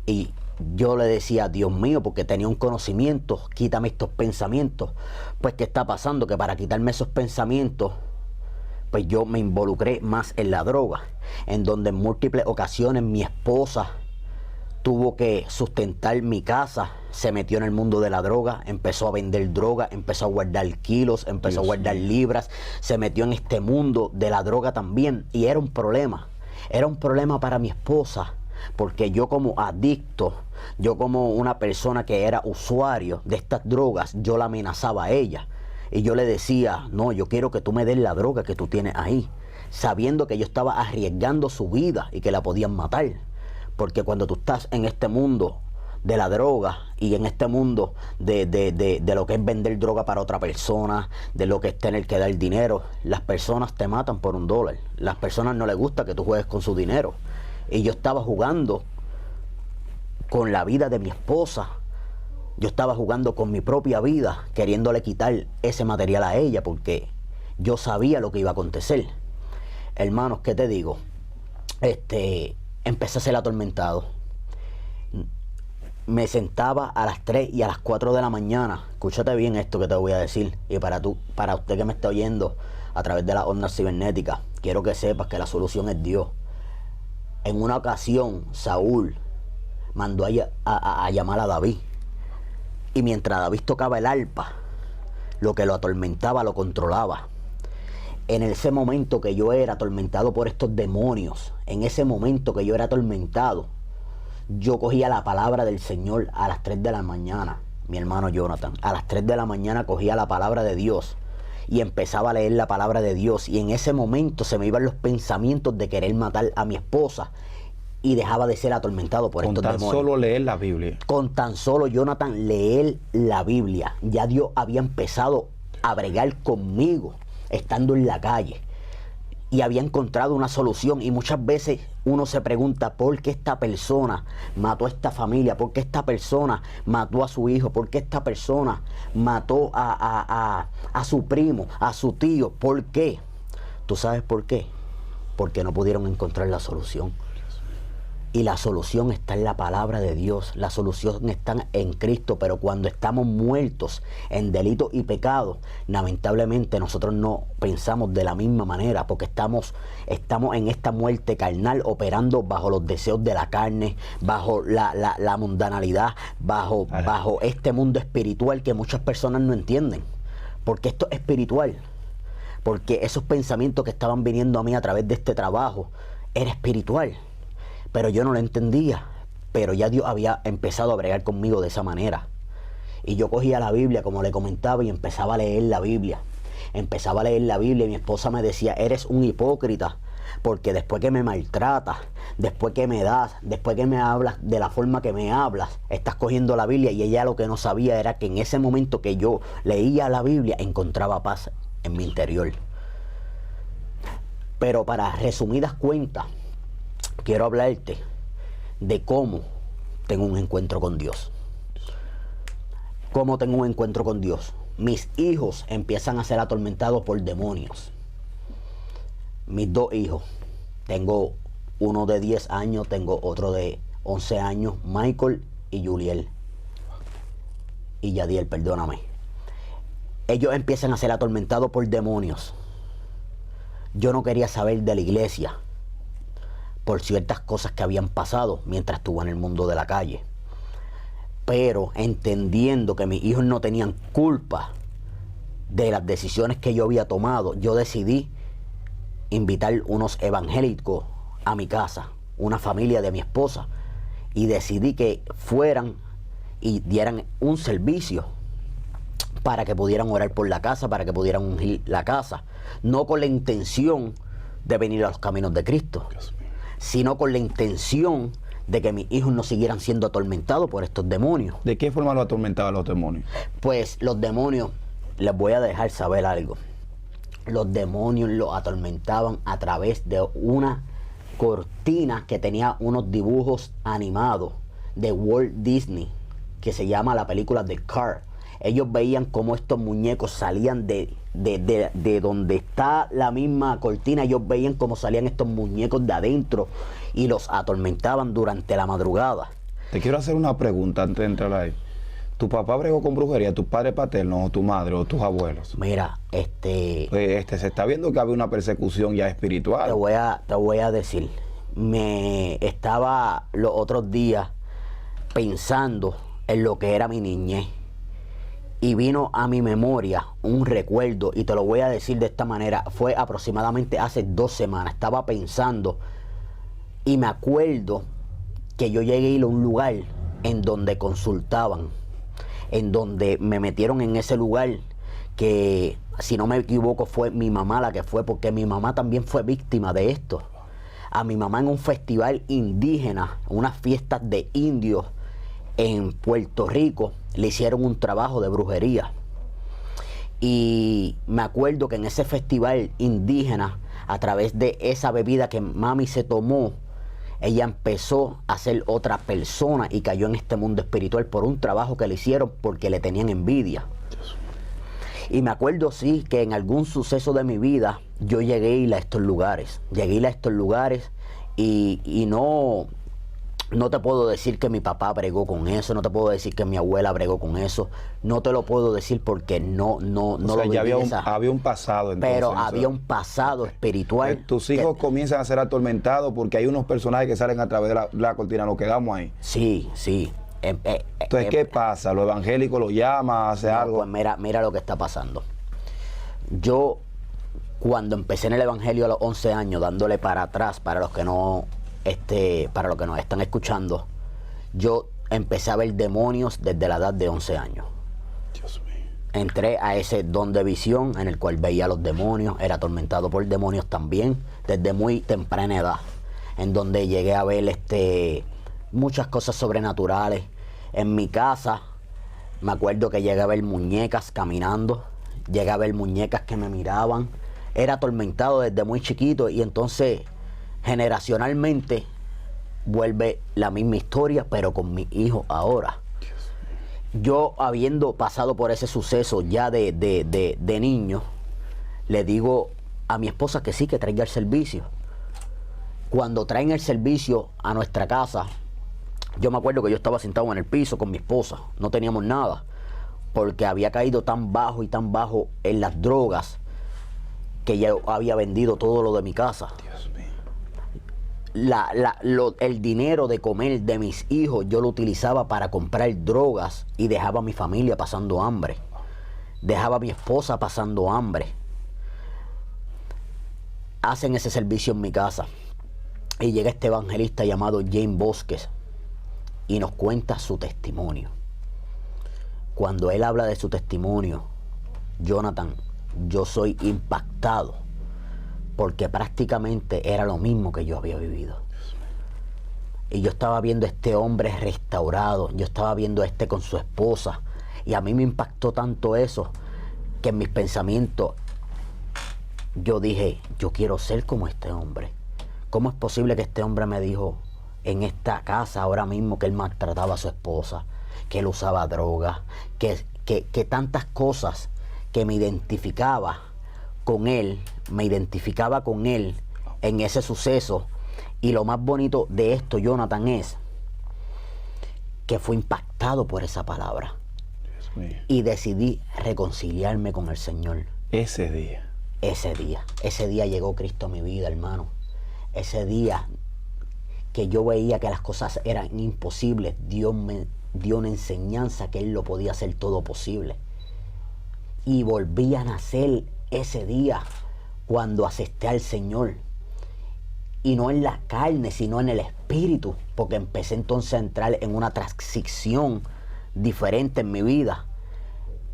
y yo le decía, Dios mío, porque tenía un conocimiento, quítame estos pensamientos. Pues ¿qué está pasando? Que para quitarme esos pensamientos, pues yo me involucré más en la droga, en donde en múltiples ocasiones mi esposa tuvo que sustentar mi casa, se metió en el mundo de la droga, empezó a vender droga, empezó a guardar kilos, empezó a guardar libras, se metió en este mundo de la droga también, y era un problema para mi esposa, porque yo como adicto, yo como una persona que era usuario de estas drogas, yo la amenazaba a ella. Y yo le decía, no, yo quiero que tú me des la droga que tú tienes ahí, sabiendo que yo estaba arriesgando su vida y que la podían matar. Porque cuando tú estás en este mundo de la droga y en este mundo de lo que es vender droga para otra persona, de lo que es tener que dar dinero, las personas te matan por $1. Las personas no les gusta que tú juegues con su dinero. Y yo estaba jugando con la vida de mi esposa. Yo estaba jugando con mi propia vida, queriéndole quitar ese material a ella, porque yo sabía lo que iba a acontecer. Hermanos, ¿qué te digo? Empecé a ser atormentado. Me sentaba a las 3 y a las 4 de la mañana. Escúchate bien esto que te voy a decir. Y para usted que me está oyendo a través de las ondas cibernéticas, quiero que sepas que la solución es Dios. En una ocasión, Saúl mandó a llamar a David. Y mientras David tocaba el arpa, lo que lo atormentaba lo controlaba. En ese momento que yo era atormentado por estos demonios, en ese momento que yo era atormentado, yo cogía la palabra del Señor a las 3 de la mañana, mi hermano Jonathan. A las 3 de la mañana cogía la palabra de Dios y empezaba a leer la palabra de Dios. Y en ese momento se me iban los pensamientos de querer matar a mi esposa y dejaba de ser atormentado por estos demonios. Con tan solo leer la Biblia. Con tan solo, Jonathan, leer la Biblia, ya Dios había empezado a bregar conmigo estando en la calle y había encontrado una solución. Y muchas veces uno se pregunta, ¿por qué esta persona mató a esta familia? ¿Por qué esta persona mató a su hijo? ¿Por qué esta persona mató a su primo, a su tío? ¿Por qué? ¿Tú sabes por qué? Porque no pudieron encontrar la solución. Y la solución está en la palabra de Dios, la solución está en Cristo. Pero cuando estamos muertos en delitos y pecados, lamentablemente nosotros no pensamos de la misma manera, porque estamos en esta muerte carnal, operando bajo los deseos de la carne, bajo la mundanalidad, bajo este mundo espiritual que muchas personas no entienden. Porque esto es espiritual, porque esos pensamientos que estaban viniendo a mí a través de este trabajo era espiritual. Pero yo no lo entendía, pero ya Dios había empezado a bregar conmigo de esa manera. Y yo cogía la Biblia, como le comentaba, y empezaba a leer la Biblia. Empezaba a leer la Biblia y mi esposa me decía, eres un hipócrita, porque después que me maltratas, después que me das, después que me hablas de la forma que me hablas, estás cogiendo la Biblia. Y ella lo que no sabía era que en ese momento que yo leía la Biblia, encontraba paz en mi interior. Pero para resumidas cuentas, quiero hablarte de cómo tengo un encuentro con Dios. ¿Cómo tengo un encuentro con Dios? Mis hijos empiezan a ser atormentados por demonios. Mis 2 hijos. Tengo uno de 10 años, tengo otro de 11 años, Michael y Juliel. Y Yadiel, perdóname. Ellos empiezan a ser atormentados por demonios. Yo no quería saber de la iglesia por ciertas cosas que habían pasado mientras estuve en el mundo de la calle. Pero entendiendo que mis hijos no tenían culpa de las decisiones que yo había tomado, yo decidí invitar unos evangélicos a mi casa, una familia de mi esposa, y decidí que fueran y dieran un servicio para que pudieran orar por la casa, para que pudieran ungir la casa, no con la intención de venir a los caminos de Cristo, sino con la intención de que mis hijos no siguieran siendo atormentados por estos demonios. ¿De qué forma lo atormentaban los demonios? Pues los demonios, les voy a dejar saber algo. Los demonios los atormentaban a través de una cortina que tenía unos dibujos animados de Walt Disney, que se llama la película The Car. Ellos veían cómo estos muñecos salían de donde está la misma cortina. Ellos veían cómo salían estos muñecos de adentro y los atormentaban durante la madrugada. Te quiero hacer una pregunta antes de entrar ahí. ¿Tu papá bregó con brujería, tus padres paternos, o tu madre, o tus abuelos? Mira, se está viendo que había una persecución ya espiritual. Te voy a decir, me estaba los otros días pensando en lo que era mi niñez y vino a mi memoria un recuerdo, y te lo voy a decir de esta manera. Fue aproximadamente hace 2 semanas. Estaba pensando y me acuerdo que yo llegué a ir a un lugar en donde consultaban, en donde me metieron en ese lugar, que si no me equivoco fue mi mamá la que fue, porque mi mamá también fue víctima de esto. A mi mamá en un festival indígena, unas fiestas de indios en Puerto Rico, le hicieron un trabajo de brujería. Y me acuerdo que en ese festival indígena, a través de esa bebida que mami se tomó, ella empezó a ser otra persona y cayó en este mundo espiritual por un trabajo que le hicieron porque le tenían envidia. Y me acuerdo, sí, que en algún suceso de mi vida yo llegué a ir a estos lugares. Llegué a ir a estos lugares y no te puedo decir que mi papá bregó con eso, no te puedo decir que mi abuela bregó con eso, no te lo puedo decir porque no lo viví. Ya había un pasado entonces. Pero había un pasado espiritual. Tus hijos comienzan a ser atormentados porque hay unos personajes que salen a través de la cortina, nos quedamos ahí. Sí. Entonces, ¿qué pasa? ¿Los evangélicos lo llaman, hace algo? Pues mira lo que está pasando. Yo, cuando empecé en el evangelio a los 11 años, dándole para atrás, para los que nos están escuchando, yo empecé a ver demonios desde la edad de 11 años. Dios mío. Entré a ese don de visión en el cual veía a los demonios, era atormentado por demonios también, desde muy temprana edad, en donde llegué a ver muchas cosas sobrenaturales. En mi casa, me acuerdo que llegué a ver muñecas caminando, llegué a ver muñecas que me miraban. Era atormentado desde muy chiquito y entonces generacionalmente vuelve la misma historia, pero con mi hijo ahora. Yo, habiendo pasado por ese suceso ya de niño, le digo a mi esposa que sí, que traiga el servicio. Cuando traen el servicio a nuestra casa, yo me acuerdo que yo estaba sentado en el piso con mi esposa, no teníamos nada, porque había caído tan bajo en las drogas que ya había vendido todo lo de mi casa. Dios mío. El dinero de comer de mis hijos yo lo utilizaba para comprar drogas y dejaba a mi familia pasando hambre, dejaba a mi esposa pasando hambre. Hacen ese servicio en mi casa y llega este evangelista llamado James Bosques y nos cuenta su testimonio. Cuando él habla de su testimonio, Jonathan, yo soy impactado porque prácticamente era lo mismo que yo había vivido. Y yo estaba viendo a este hombre restaurado, yo estaba viendo a con su esposa, y a mí me impactó tanto eso que en mis pensamientos yo dije, yo quiero ser como este hombre. ¿Cómo es posible que este hombre me dijo en esta casa ahora mismo que él maltrataba a su esposa, que él usaba droga, que tantas cosas que me identificaba con él en ese suceso? Y lo más bonito de esto, Jonathan, es que fui impactado por esa palabra. Dios mío. Y decidí reconciliarme con el Señor. Ese día llegó Cristo a mi vida, hermano. Ese día que yo veía que las cosas eran imposibles, Dios me dio una enseñanza que Él lo podía hacer todo posible. Y volví a nacer ese día cuando acepté al Señor. Y no en la carne, sino en el espíritu. espíritu, porque empecé entonces a entrar en una transición diferente en mi vida,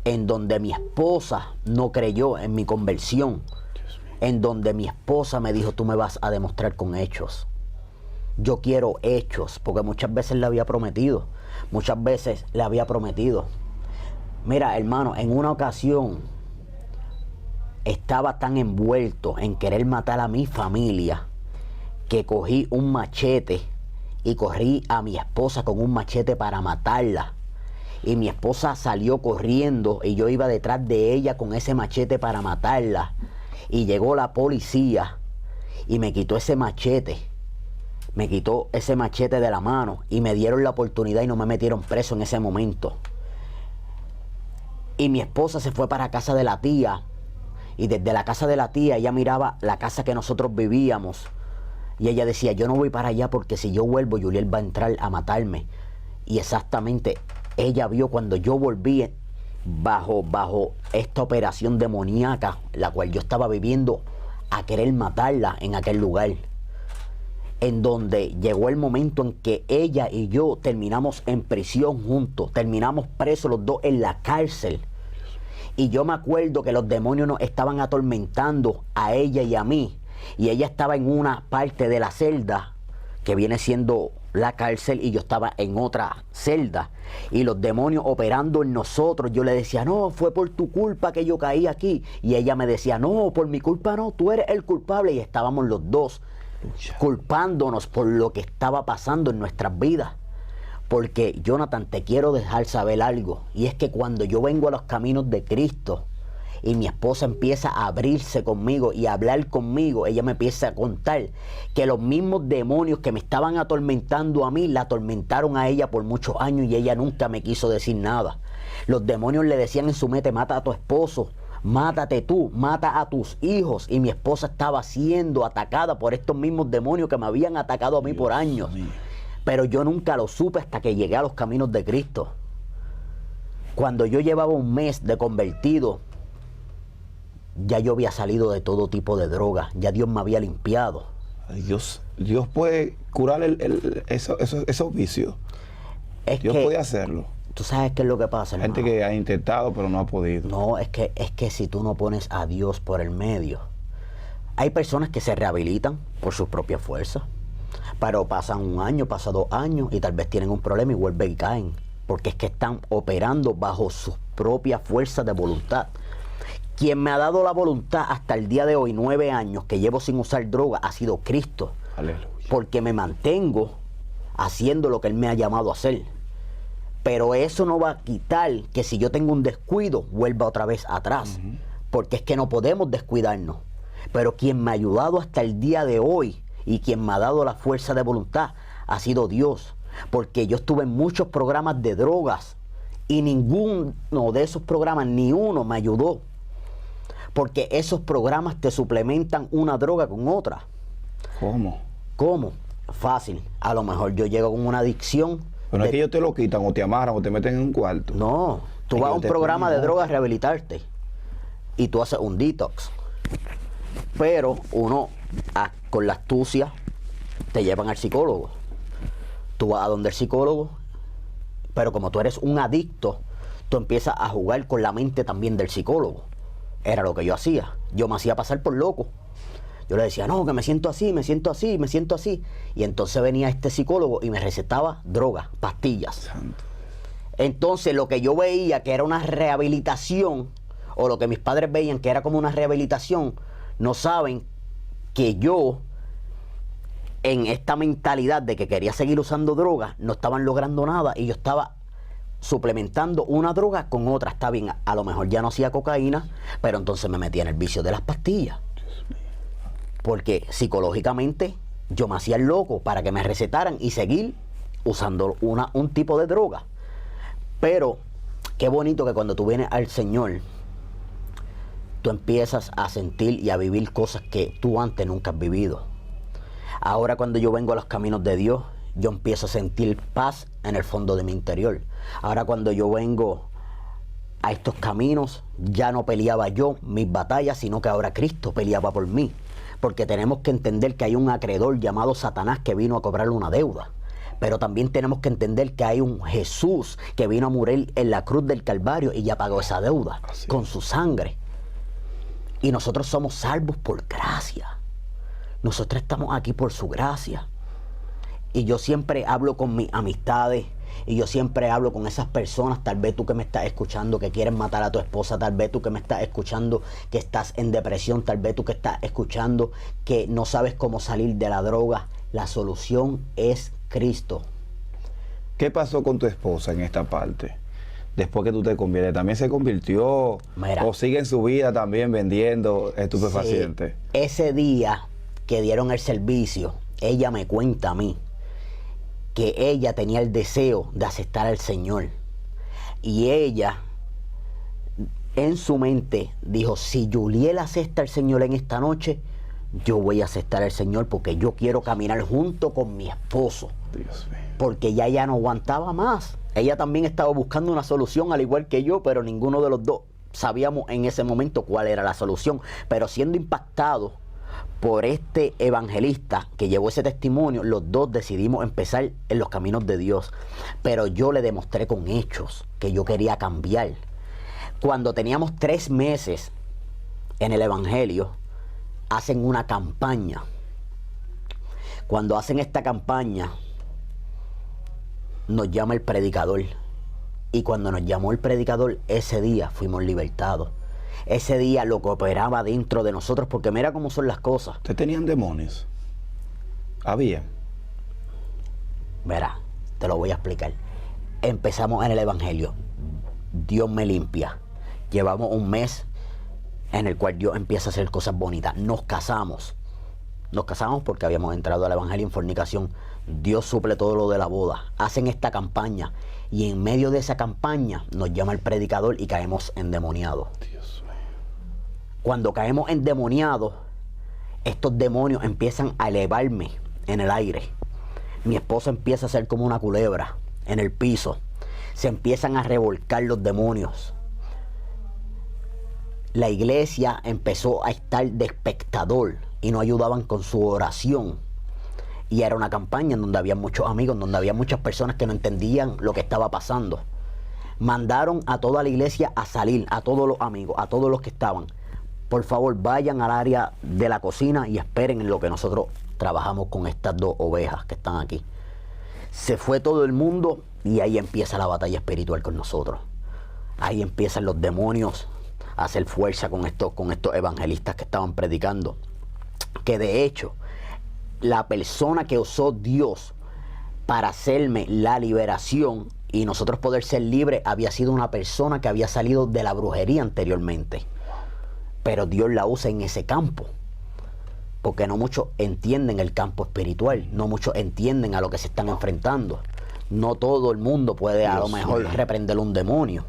en donde mi esposa no creyó en mi conversión, en donde mi esposa me dijo, tú me vas a demostrar con hechos. Yo quiero hechos, porque muchas veces le había prometido, Mira, hermano, en una ocasión estaba tan envuelto en querer matar a mi familia que cogí un machete y corrí a mi esposa con un machete para matarla. Y mi esposa salió corriendo y yo iba detrás de ella con ese machete para matarla. Y llegó la policía y me quitó ese machete. Me quitó ese machete de la mano y me dieron la oportunidad y no me metieron preso en ese momento. Y mi esposa se fue para casa de la tía. Y desde la casa de la tía ella miraba la casa que nosotros vivíamos. Y ella decía, yo no voy para allá porque si yo vuelvo, Yuliel va a entrar a matarme. Y exactamente, ella vio cuando yo volví bajo esta operación demoníaca, la cual yo estaba viviendo, a querer matarla en aquel lugar. En donde llegó el momento en que ella y yo terminamos en prisión juntos, terminamos presos los dos en la cárcel. Y yo me acuerdo que los demonios nos estaban atormentando a ella y a mí. Y ella estaba en una parte de la celda, que viene siendo la cárcel, y yo estaba en otra celda. Y los demonios operando en nosotros, yo le decía, no, fue por tu culpa que yo caí aquí. Y ella me decía, no, por mi culpa no, tú eres el culpable. Y estábamos los dos culpándonos por lo que estaba pasando en nuestras vidas. Porque, Jonathan, te quiero dejar saber algo. Y es que cuando yo vengo a los caminos de Cristo y mi esposa empieza a abrirse conmigo y a hablar conmigo, ella me empieza a contar que los mismos demonios que me estaban atormentando a mí, la atormentaron a ella por muchos años y ella nunca me quiso decir nada. Los demonios le decían en su mente, mata a tu esposo, mátate tú, mata a tus hijos. Y mi esposa estaba siendo atacada por estos mismos demonios que me habían atacado a mí por años. Pero yo nunca lo supe hasta que llegué a los caminos de Cristo. Cuando yo llevaba un mes de convertido, ya yo había salido de todo tipo de drogas, ya Dios me había limpiado. Dios puede curar esos vicios. Dios puede hacerlo. Tú sabes qué es lo que pasa, hermano. Gente que ha intentado pero no ha podido. No, es que si tú no pones a Dios por el medio, hay personas que se rehabilitan por sus propias fuerzas, pero pasan un año, pasan 2 años y tal vez tienen un problema y vuelven y caen, porque es que están operando bajo sus propias fuerzas de voluntad. Quien me ha dado la voluntad hasta el día de hoy, 9 años que llevo sin usar droga, ha sido Cristo. Aleluya. Porque me mantengo haciendo lo que Él me ha llamado a hacer. Pero eso no va a quitar que si yo tengo un descuido, vuelva otra vez atrás. Porque es que no podemos descuidarnos. Pero quien me ha ayudado hasta el día de hoy y quien me ha dado la fuerza de voluntad ha sido Dios. Porque yo estuve en muchos programas de drogas y ninguno de esos programas, ni uno me ayudó. Porque esos programas te suplementan una droga con otra. ¿Cómo? Fácil. A lo mejor yo llego con una adicción. Pero es que ellos te lo quitan o te amarran o te meten en un cuarto. No, tú vas a un programa de drogas a rehabilitarte y tú haces un detox. Pero uno, con la astucia, te llevan al psicólogo. Tú vas a donde el psicólogo, pero como tú eres un adicto, tú empiezas a jugar con la mente también del psicólogo. Era lo que yo hacía. Yo me hacía pasar por loco. Yo le decía, no, que me siento así. Y entonces venía este psicólogo y me recetaba drogas, pastillas. Santo. Entonces lo que yo veía que era una rehabilitación, o lo que mis padres veían que era como una rehabilitación, no saben que yo, en esta mentalidad de que quería seguir usando drogas, no estaban logrando nada y yo estaba suplementando una droga con otra. Está bien, a lo mejor ya no hacía cocaína, pero entonces me metía en el vicio de las pastillas. Porque psicológicamente yo me hacía el loco para que me recetaran y seguir usando un tipo de droga. Pero qué bonito que cuando tú vienes al Señor, tú empiezas a sentir y a vivir cosas que tú antes nunca has vivido. Ahora cuando yo vengo a los caminos de Dios, yo empiezo a sentir paz en el fondo de mi interior. Ahora cuando yo vengo a estos caminos, ya no peleaba yo mis batallas, sino que ahora Cristo peleaba por mí. porque tenemos que entender que hay un acreedor llamado Satanás que vino a cobrarle una deuda. Pero también tenemos que entender que hay un Jesús que vino a morir en la cruz del Calvario y ya pagó esa deuda con su sangre. Y nosotros somos salvos por gracia. Nosotros estamos aquí por su gracia. Y yo siempre hablo con mis amistades y yo siempre hablo con esas personas, tal vez tú que me estás escuchando que quieres matar a tu esposa, tal vez tú que me estás escuchando que estás en depresión, tal vez tú que estás escuchando que no sabes cómo salir de la droga. La solución es Cristo. ¿Qué pasó con tu esposa en esta parte? Después que tú te conviertes, ¿también se convirtió? Mira, ¿O sigue en su vida también vendiendo estupefacientes? Sí, ese día que dieron el servicio, ella me cuenta a mí que ella tenía el deseo de aceptar al Señor. Y ella, en su mente, dijo, si Yuliel acepta al Señor en esta noche, yo voy a aceptar al Señor porque yo quiero caminar junto con mi esposo. Dios mío. Porque ella ya no aguantaba más. Ella también estaba buscando una solución al igual que yo, pero ninguno de los dos sabíamos en ese momento cuál era la solución. Pero siendo impactados por este evangelista que llevó ese testimonio, los dos decidimos empezar en los caminos de Dios. Pero yo le demostré con hechos que yo quería cambiar. Cuando teníamos 3 meses en el evangelio, hacen una campaña. Cuando hacen esta campaña, nos llama el predicador. Y cuando nos llamó el predicador, ese día fuimos libertados. Ese día lo que operaba dentro de nosotros, porque mira cómo son las cosas. ¿Ustedes tenían demonios? ¿Había? Verá, te lo voy a explicar. Empezamos en el evangelio. Dios me limpia. Llevamos un mes en el cual Dios empieza a hacer cosas bonitas. Nos casamos. Nos casamos porque habíamos entrado al evangelio en fornicación. Dios suple todo lo de la boda. Hacen esta campaña. Y en medio de esa campaña nos llama el predicador y caemos endemoniados. Dios mío. Cuando caemos endemoniados, estos demonios empiezan a elevarme en el aire. Mi esposa empieza a ser como una culebra en el piso. Se empiezan a revolcar los demonios. La iglesia empezó a estar de espectador y no ayudaban con su oración. Y era una campaña en donde había muchos amigos, donde había muchas personas que no entendían lo que estaba pasando. Mandaron a toda la iglesia a salir, a todos los amigos, a todos los que estaban. Por favor, vayan al área de la cocina y esperen en lo que nosotros trabajamos con estas 2 ovejas que están aquí. Se fue todo el mundo y ahí empieza la batalla espiritual con nosotros. Ahí empiezan los demonios a hacer fuerza con estos evangelistas que estaban predicando. Que de hecho, la persona que usó Dios para hacerme la liberación y nosotros poder ser libres había sido una persona que había salido de la brujería anteriormente. Pero Dios la usa en ese campo. Porque no muchos entienden el campo espiritual. No muchos entienden a lo que se están enfrentando. No todo el mundo puede a lo mejor reprender un demonio.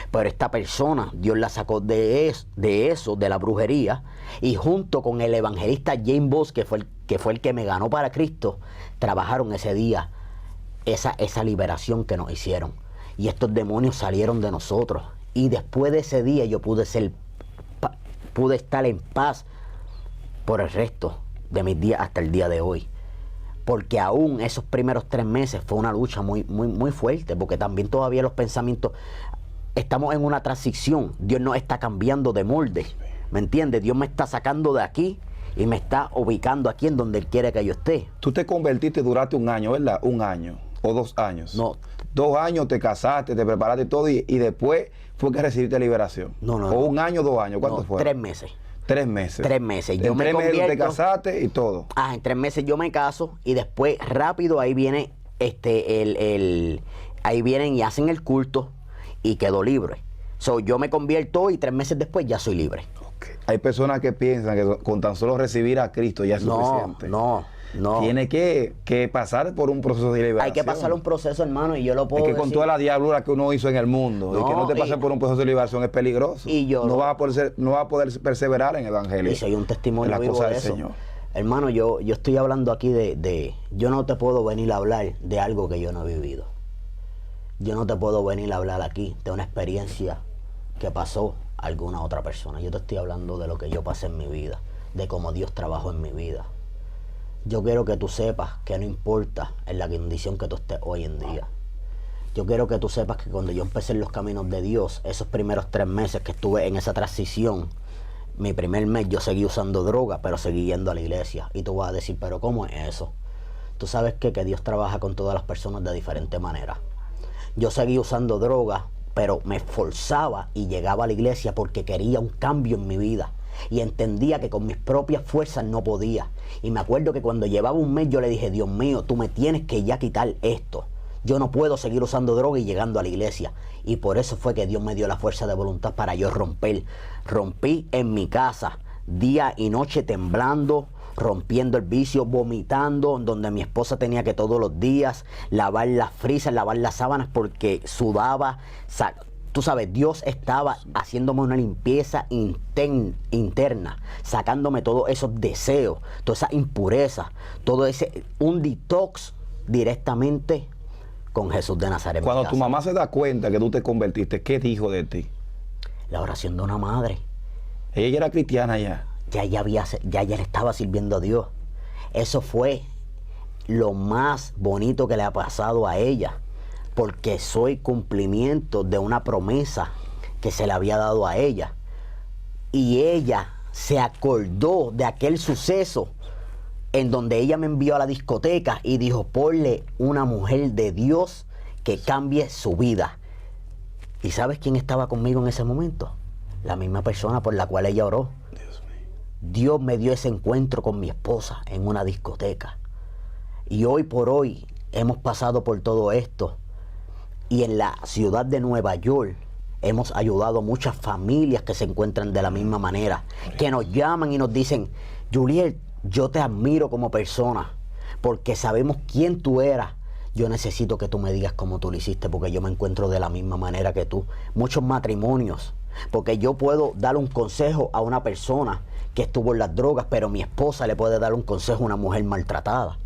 Pero esta persona, Dios la sacó de eso, de la brujería. Y junto con el evangelista James Boss, que fue el que me ganó para Cristo, trabajaron ese día esa liberación que nos hicieron. Y estos demonios salieron de nosotros. Y después de ese día yo pude estar en paz por el resto de mis días hasta el día de hoy. Porque aún esos primeros 3 meses fue una lucha muy, muy, muy fuerte, porque también todavía los pensamientos, estamos en una transición. Dios nos está cambiando de molde, ¿me entiendes? Dios me está sacando de aquí y me está ubicando aquí en donde Él quiere que yo esté. Tú te convertiste, duraste 1 año, ¿verdad? 1 año o 2 años. No. 2 años te casaste, te preparaste todo y después fue que recibiste liberación. No. O 1 año, 2 años, ¿cuánto fue? 3 meses. 3 meses. 3 meses. Yo En me 3 meses convierto, te casaste y todo. En 3 meses yo me caso y después rápido ahí viene ahí vienen y hacen el culto y quedo libre. Yo me convierto y 3 meses después ya soy libre. Okay. Hay personas que piensan que con tan solo recibir a Cristo ya es suficiente. No. Tiene que pasar por un proceso de liberación. Hay que pasar un proceso, hermano, y yo lo puedo Es que con decir. toda la diablura que uno hizo en el mundo y que no te pasen por un proceso de liberación es peligroso. Y yo no vas a poder perseverar en el evangelio. Y soy un testimonio en la vivo cosa de del eso. Señor. Hermano, yo estoy hablando aquí yo no te puedo venir a hablar de algo que yo no he vivido. Yo no te puedo venir a hablar aquí de una experiencia que pasó a alguna otra persona. Yo te estoy hablando de lo que yo pasé en mi vida, de cómo Dios trabajó en mi vida. Yo quiero que tú sepas que no importa en la condición que tú estés hoy en día. Yo quiero que tú sepas que cuando yo empecé en los caminos de Dios, esos primeros 3 meses que estuve en esa transición, mi primer mes yo seguí usando droga, pero seguí yendo a la iglesia. Y tú vas a decir, pero ¿cómo es eso? Tú sabes que Dios trabaja con todas las personas de diferente manera. Yo seguí usando droga, pero me esforzaba y llegaba a la iglesia porque quería un cambio en mi vida. Y entendía que con mis propias fuerzas no podía. Y me acuerdo que cuando llevaba un mes yo le dije, Dios mío, tú me tienes que ya quitar esto. Yo no puedo seguir usando droga y llegando a la iglesia. Y por eso fue que Dios me dio la fuerza de voluntad para yo romper. Rompí en mi casa, día y noche temblando, rompiendo el vicio, vomitando, donde mi esposa tenía que todos los días lavar las frisas, lavar las sábanas porque sudaba. Tú sabes, Dios estaba haciéndome una limpieza interna, sacándome todos esos deseos, toda esa impureza, un detox directamente con Jesús de Nazaret. Cuando tu mamá se da cuenta que tú te convertiste, ¿qué dijo de ti? La oración de una madre. Ella ya era cristiana ya. Ya ella le estaba sirviendo a Dios. Eso fue lo más bonito que le ha pasado a ella, porque soy cumplimiento de una promesa que se le había dado a ella. Y ella se acordó de aquel suceso en donde ella me envió a la discoteca y dijo, ponle una mujer de Dios que cambie su vida. ¿Y sabes quién estaba conmigo en ese momento? La misma persona por la cual ella oró. Dios me dio ese encuentro con mi esposa en una discoteca. Y hoy por hoy hemos pasado por todo esto. Y en la ciudad de Nueva York hemos ayudado a muchas familias que se encuentran de la misma manera. Que nos llaman y nos dicen, Juliet, yo te admiro como persona, porque sabemos quién tú eras. Yo necesito que tú me digas cómo tú lo hiciste, porque yo me encuentro de la misma manera que tú. Muchos matrimonios, porque yo puedo dar un consejo a una persona que estuvo en las drogas, pero mi esposa le puede dar un consejo a una mujer maltratada.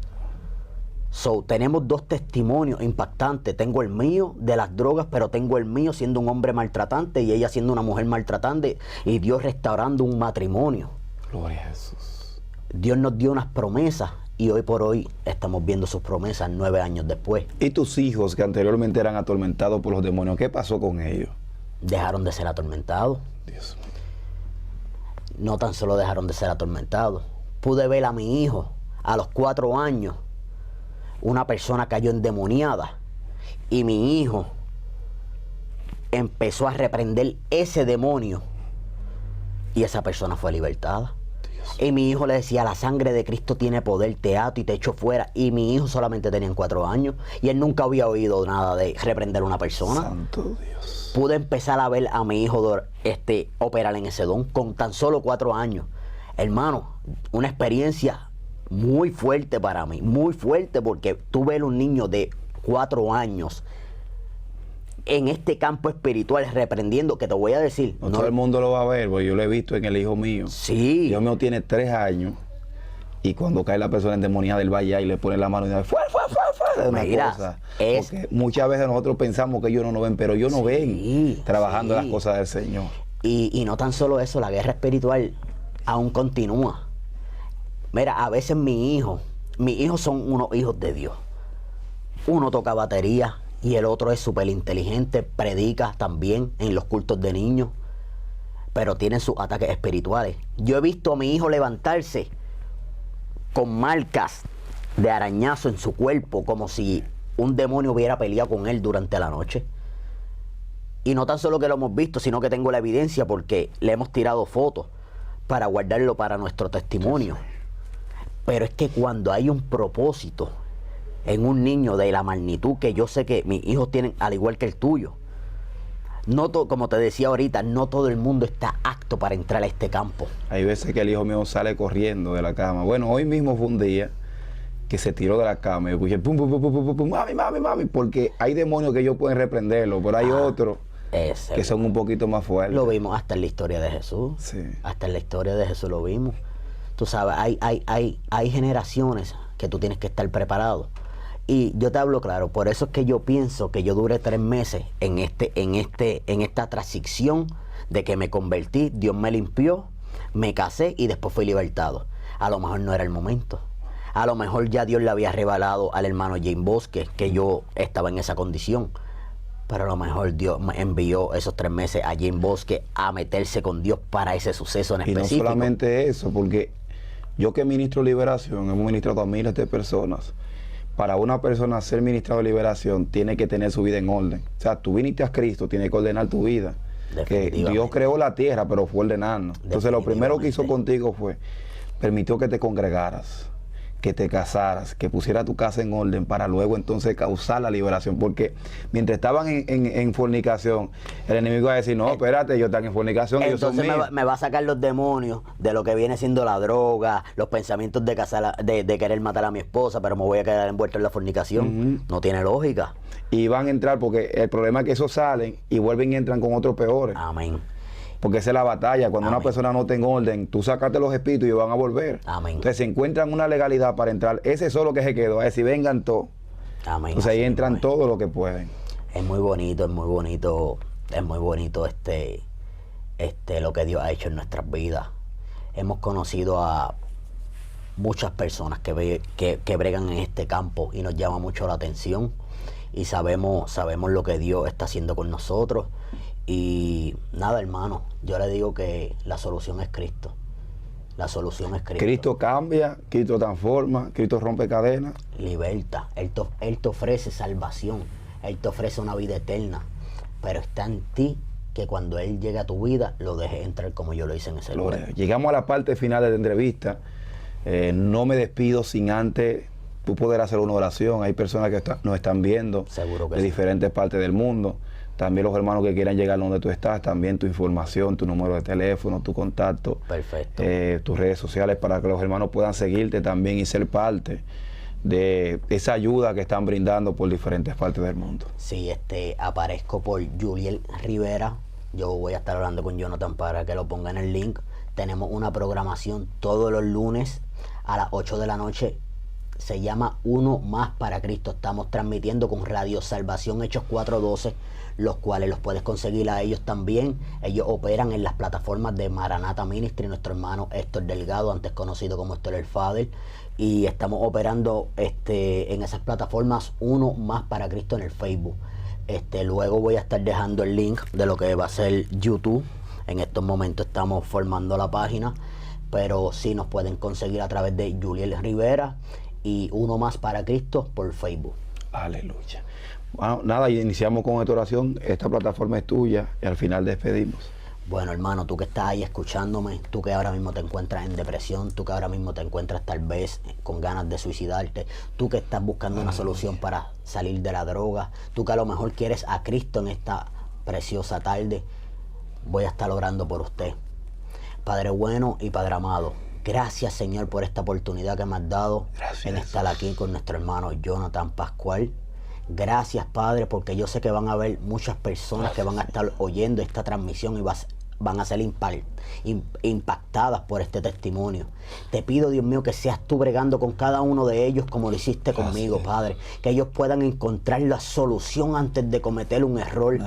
Tenemos 2 testimonios impactantes. Tengo el mío de las drogas, pero tengo el mío siendo un hombre maltratante y ella siendo una mujer maltratante, y Dios restaurando un matrimonio. Gloria a Jesús. Dios nos dio unas promesas y hoy por hoy estamos viendo sus promesas 9 años después. ¿Y tus hijos que anteriormente eran atormentados por los demonios, qué pasó con ellos? Dejaron de ser atormentados. Dios mío. No tan solo dejaron de ser atormentados. Pude ver a mi hijo a los 4 años. Una persona cayó endemoniada y mi hijo empezó a reprender ese demonio y esa persona fue libertada. Y mi hijo le decía, la sangre de Cristo tiene poder, te ato y te echo fuera. Y mi hijo solamente tenía 4 años y él nunca había oído nada de reprender a una persona. Santo Dios. Pude empezar a ver a mi hijo operar en ese don con tan solo 4 años. Hermano, una experiencia muy fuerte para mí, muy fuerte, porque tú ves a un niño de 4 años en este campo espiritual reprendiendo, que te voy a decir. No todo el mundo lo va a ver, porque yo lo he visto en el hijo mío. Sí. El hijo mío tiene 3 años y cuando cae la persona endemoniada, él va allá y le pone la mano y dice, fuera, es una cosa. Porque muchas veces nosotros pensamos que ellos no nos ven, pero ellos no ven trabajando las cosas del Señor. Y no tan solo eso, la guerra espiritual aún continúa. Mira, a veces mis hijos son unos hijos de Dios. Uno toca batería y el otro es súper inteligente, predica también en los cultos de niños, pero tienen sus ataques espirituales. Yo he visto a mi hijo levantarse con marcas de arañazo en su cuerpo, como si un demonio hubiera peleado con él durante la noche. Y no tan solo que lo hemos visto, sino que tengo la evidencia porque le hemos tirado fotos para guardarlo para nuestro testimonio. Pero es que cuando hay un propósito en un niño de la magnitud que yo sé que mis hijos tienen, al igual que el tuyo, como te decía ahorita, no todo el mundo está apto para entrar a este campo. Hay veces que el hijo mío sale corriendo de la cama. Bueno, hoy mismo fue un día que se tiró de la cama y yo escuché pum, pum, pum, pum, pum, pum, mami, porque hay demonios que ellos pueden reprenderlo, pero hay otros que son un poquito más fuertes. Lo vimos hasta en la historia de Jesús. Sí. Hasta en la historia de Jesús lo vimos. Tú sabes, hay generaciones que tú tienes que estar preparado. Y yo te hablo claro, por eso es que yo pienso que yo duré 3 meses en esta transición de que me convertí, Dios me limpió me casé y después fui libertado. A lo mejor no era el momento. A lo mejor ya Dios le había revelado al hermano James Bosque que yo estaba en esa condición. Pero a lo mejor Dios me envió esos 3 meses a James Bosque a meterse con Dios para ese suceso en específico. Y no solamente eso, porque yo que ministro liberación, hemos ministrado a miles de personas. Para una persona ser ministrado de liberación, tiene que tener su vida en orden. O sea, tú viniste a Cristo, tienes que ordenar tu vida. Que Dios creó la tierra, pero fue ordenarnos. Entonces, lo primero que hizo contigo fue, permitió que te congregaras, que te casaras, que pusieras tu casa en orden para luego entonces causar la liberación. Porque mientras estaban en fornicación, el enemigo va a decir, no, espérate, yo están en fornicación. Entonces me va a sacar los demonios de lo que viene siendo la droga, los pensamientos de querer matar a mi esposa, pero me voy a quedar envuelto en la fornicación. No tiene lógica. Y van a entrar, porque el problema es que esos salen y vuelven y entran con otros peores. Amén. Porque esa es la batalla. Cuando Amén. Una persona no tenga orden, tú sacaste los espíritus y van a volver. Amén. Entonces se encuentran una legalidad para entrar. Ese solo que se quedó, a decir, vengan todos. Amén. Entonces ahí entran todos los que pueden. Es muy bonito, es muy bonito, es muy bonito lo que Dios ha hecho en nuestras vidas. Hemos conocido a muchas personas que bregan en este campo y nos llama mucho la atención. Y sabemos lo que Dios está haciendo con nosotros. Y nada, hermano, yo le digo que la solución es Cristo. La solución es Cristo. Cristo cambia, Cristo transforma, Cristo rompe cadenas. Liberta. Él te ofrece salvación. Él te ofrece una vida eterna. Pero está en ti que cuando Él llegue a tu vida, lo dejes entrar como yo lo hice en ese lugar. Llegamos a la parte final de la entrevista. No me despido sin antes tú poder hacer una oración. Hay personas que nos están viendo de diferentes partes del mundo. También los hermanos que quieran llegar donde tú estás, también tu información, tu número de teléfono, tu contacto. Perfecto. Tus redes sociales para que los hermanos puedan seguirte también y ser parte de esa ayuda que están brindando por diferentes partes del mundo. Sí, aparezco por Juliel Rivera. Yo voy a estar hablando con Jonathan para que lo ponga en el link. Tenemos una programación todos los lunes a las 8 de la noche. Se llama Uno Más para Cristo. Estamos transmitiendo con Radio Salvación Hechos 412, los cuales los puedes conseguir a ellos también. Ellos operan en las plataformas de Maranatha Ministry, nuestro hermano Héctor Delgado, antes conocido como Héctor el Father. Y estamos operando en esas plataformas Uno Más para Cristo en el Facebook. Luego voy a estar dejando el link de lo que va a ser YouTube. En estos momentos estamos formando la página, pero sí nos pueden conseguir a través de Juliel Rivera y Uno Más para Cristo por Facebook. Aleluya. Bueno, nada, iniciamos con esta oración. Esta plataforma es tuya y al final despedimos. Bueno, hermano, tú que estás ahí escuchándome, tú que ahora mismo te encuentras en depresión, tú que ahora mismo te encuentras tal vez con ganas de suicidarte, tú que estás buscando una solución para salir de la droga, tú que a lo mejor quieres a Cristo en esta preciosa tarde, voy a estar orando por usted. Padre bueno y Padre amado, gracias, Señor, por esta oportunidad que me has dado en estar aquí con nuestro hermano Jonathan Pascual. Gracias, Padre, porque yo sé que van a haber muchas personas que van a estar oyendo esta transmisión y van a ser impactadas por este testimonio. Te pido, Dios mío, que seas tú bregando con cada uno de ellos como lo hiciste conmigo, Padre. Que ellos puedan encontrar la solución antes de cometer un error.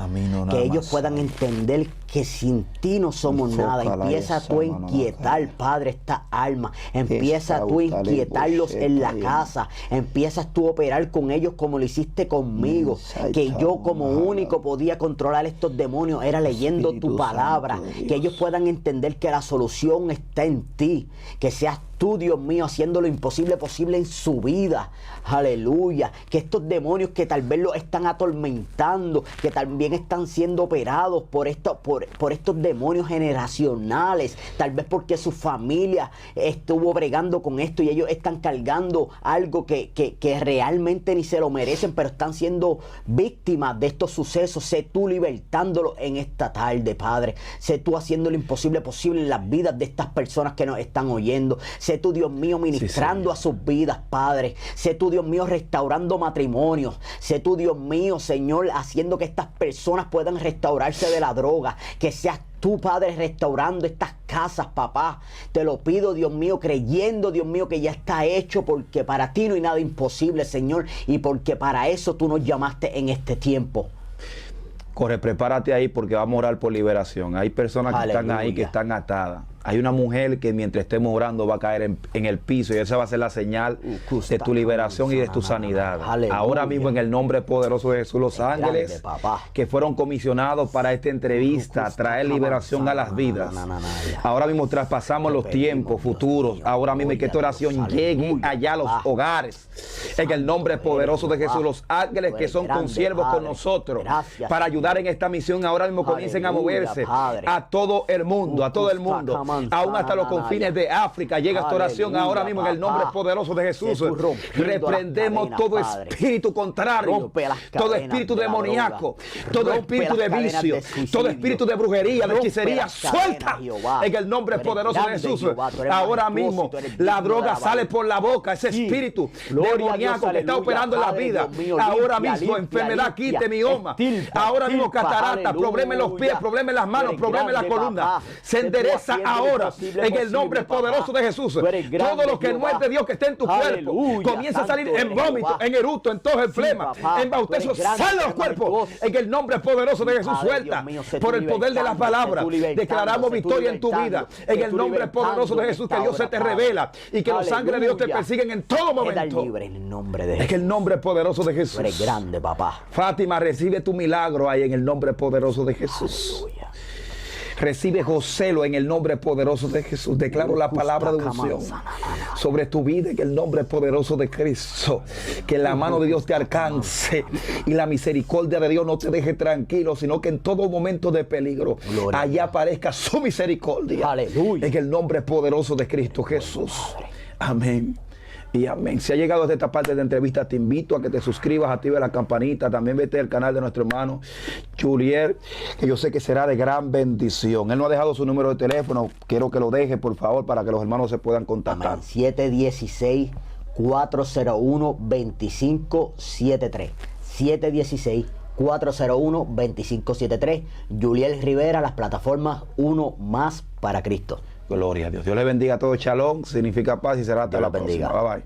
Que ellos puedan entender que sin ti no somos nada. Empieza tú a inquietar, Padre, esta alma. Empieza tú a inquietarlos en la casa. Empiezas tú a operar con ellos como lo hiciste conmigo. Que yo como único podía controlar estos demonios era leyendo tu palabra. Que ellos puedan entender que la solución está en ti. Que seas tú, Dios mío, haciendo lo imposible posible en su vida. Aleluya. Que estos demonios que tal vez los están atormentando, que también están siendo operados por estos demonios generacionales, tal vez porque su familia estuvo bregando con esto y ellos están cargando algo que realmente ni se lo merecen, pero están siendo víctimas de estos sucesos. Sé tú libertándolos en esta tarde, Padre. Sé tú haciendo lo imposible posible en las vidas de estas personas que nos están oyendo. Sé tú, Dios mío, ministrando a sus vidas, Padre. Sé tú, Dios mío, restaurando matrimonios. Sé tú, Dios mío, Señor, haciendo que estas personas puedan restaurarse de la droga. Que seas tú, Padre, restaurando estas casas, papá. Te lo pido, Dios mío, creyendo, Dios mío, que ya está hecho, porque para ti no hay nada imposible, Señor, y porque para eso tú nos llamaste en este tiempo. Corre, prepárate ahí porque vamos a orar por liberación. Hay personas que están ahí, que están atadas. Hay una mujer que mientras estemos orando va a caer en el piso y esa va a ser la señal de tu liberación y de tu sanidad. Aleluya. Ahora mismo en el nombre poderoso de Jesús, los ángeles que fueron comisionados para esta entrevista, traer liberación a las vidas. Ahora mismo traspasamos los tiempos futuros. Ahora mismo que esta oración llegue allá a los hogares. En el nombre poderoso de Jesús, los ángeles que son consiervos con nosotros para ayudar en esta misión, ahora mismo comiencen a moverse a todo el mundo, aún hasta los confines de África. Llega esta oración ahora mismo en el nombre poderoso de Jesús. Reprendemos todo espíritu contrario, todo espíritu demoníaco, todo espíritu de vicio, todo espíritu de brujería, de hechicería, suelta en el nombre poderoso de Jesús. Ahora mismo la droga sale por la boca, ese espíritu demoníaco que está operando en la vida. Ahora mismo enfermedad, quite mioma. Ahora mismo catarata, problema en los pies, problema en las manos, problema en la columna. Se endereza ahora en el nombre poderoso de Jesús. Todo lo que no es de Dios que esté en tu cuerpo comienza a salir en vómito, en eruto, en tos, en flema, en bautezo. Sale de los cuerpos en el nombre poderoso de Jesús. Suelta por el poder de las palabras. Declaramos victoria en tu vida en el nombre poderoso de Jesús. Que Dios se te revela y que los ángeles de Dios te persiguen en todo momento. En el nombre poderoso de Jesús. Eres grande, papá. Fátima, recibe tu milagro ahí en el nombre poderoso de Jesús. Aleluya. Recibe Joselo en el nombre poderoso de Jesús. Declaro la palabra de unción sobre tu vida en el nombre poderoso de Cristo. Que la mano de Dios te alcance y la misericordia de Dios no te deje tranquilo, sino que en todo momento de peligro allá aparezca su misericordia. Aleluya. En el nombre poderoso de Cristo Jesús. Amén. Y amén. Si ha llegado hasta esta parte de entrevista, te invito a que te suscribas, active la campanita. También vete al canal de nuestro hermano Julier, que yo sé que será de gran bendición. Él no ha dejado su número de teléfono. Quiero que lo deje, por favor, para que los hermanos se puedan contactar. 716-401-2573. 716-401-2573. Julier Rivera, las plataformas Uno Más para Cristo. Gloria a Dios. Dios le bendiga a todos. Shalom significa paz y será hasta la próxima. Bye bye.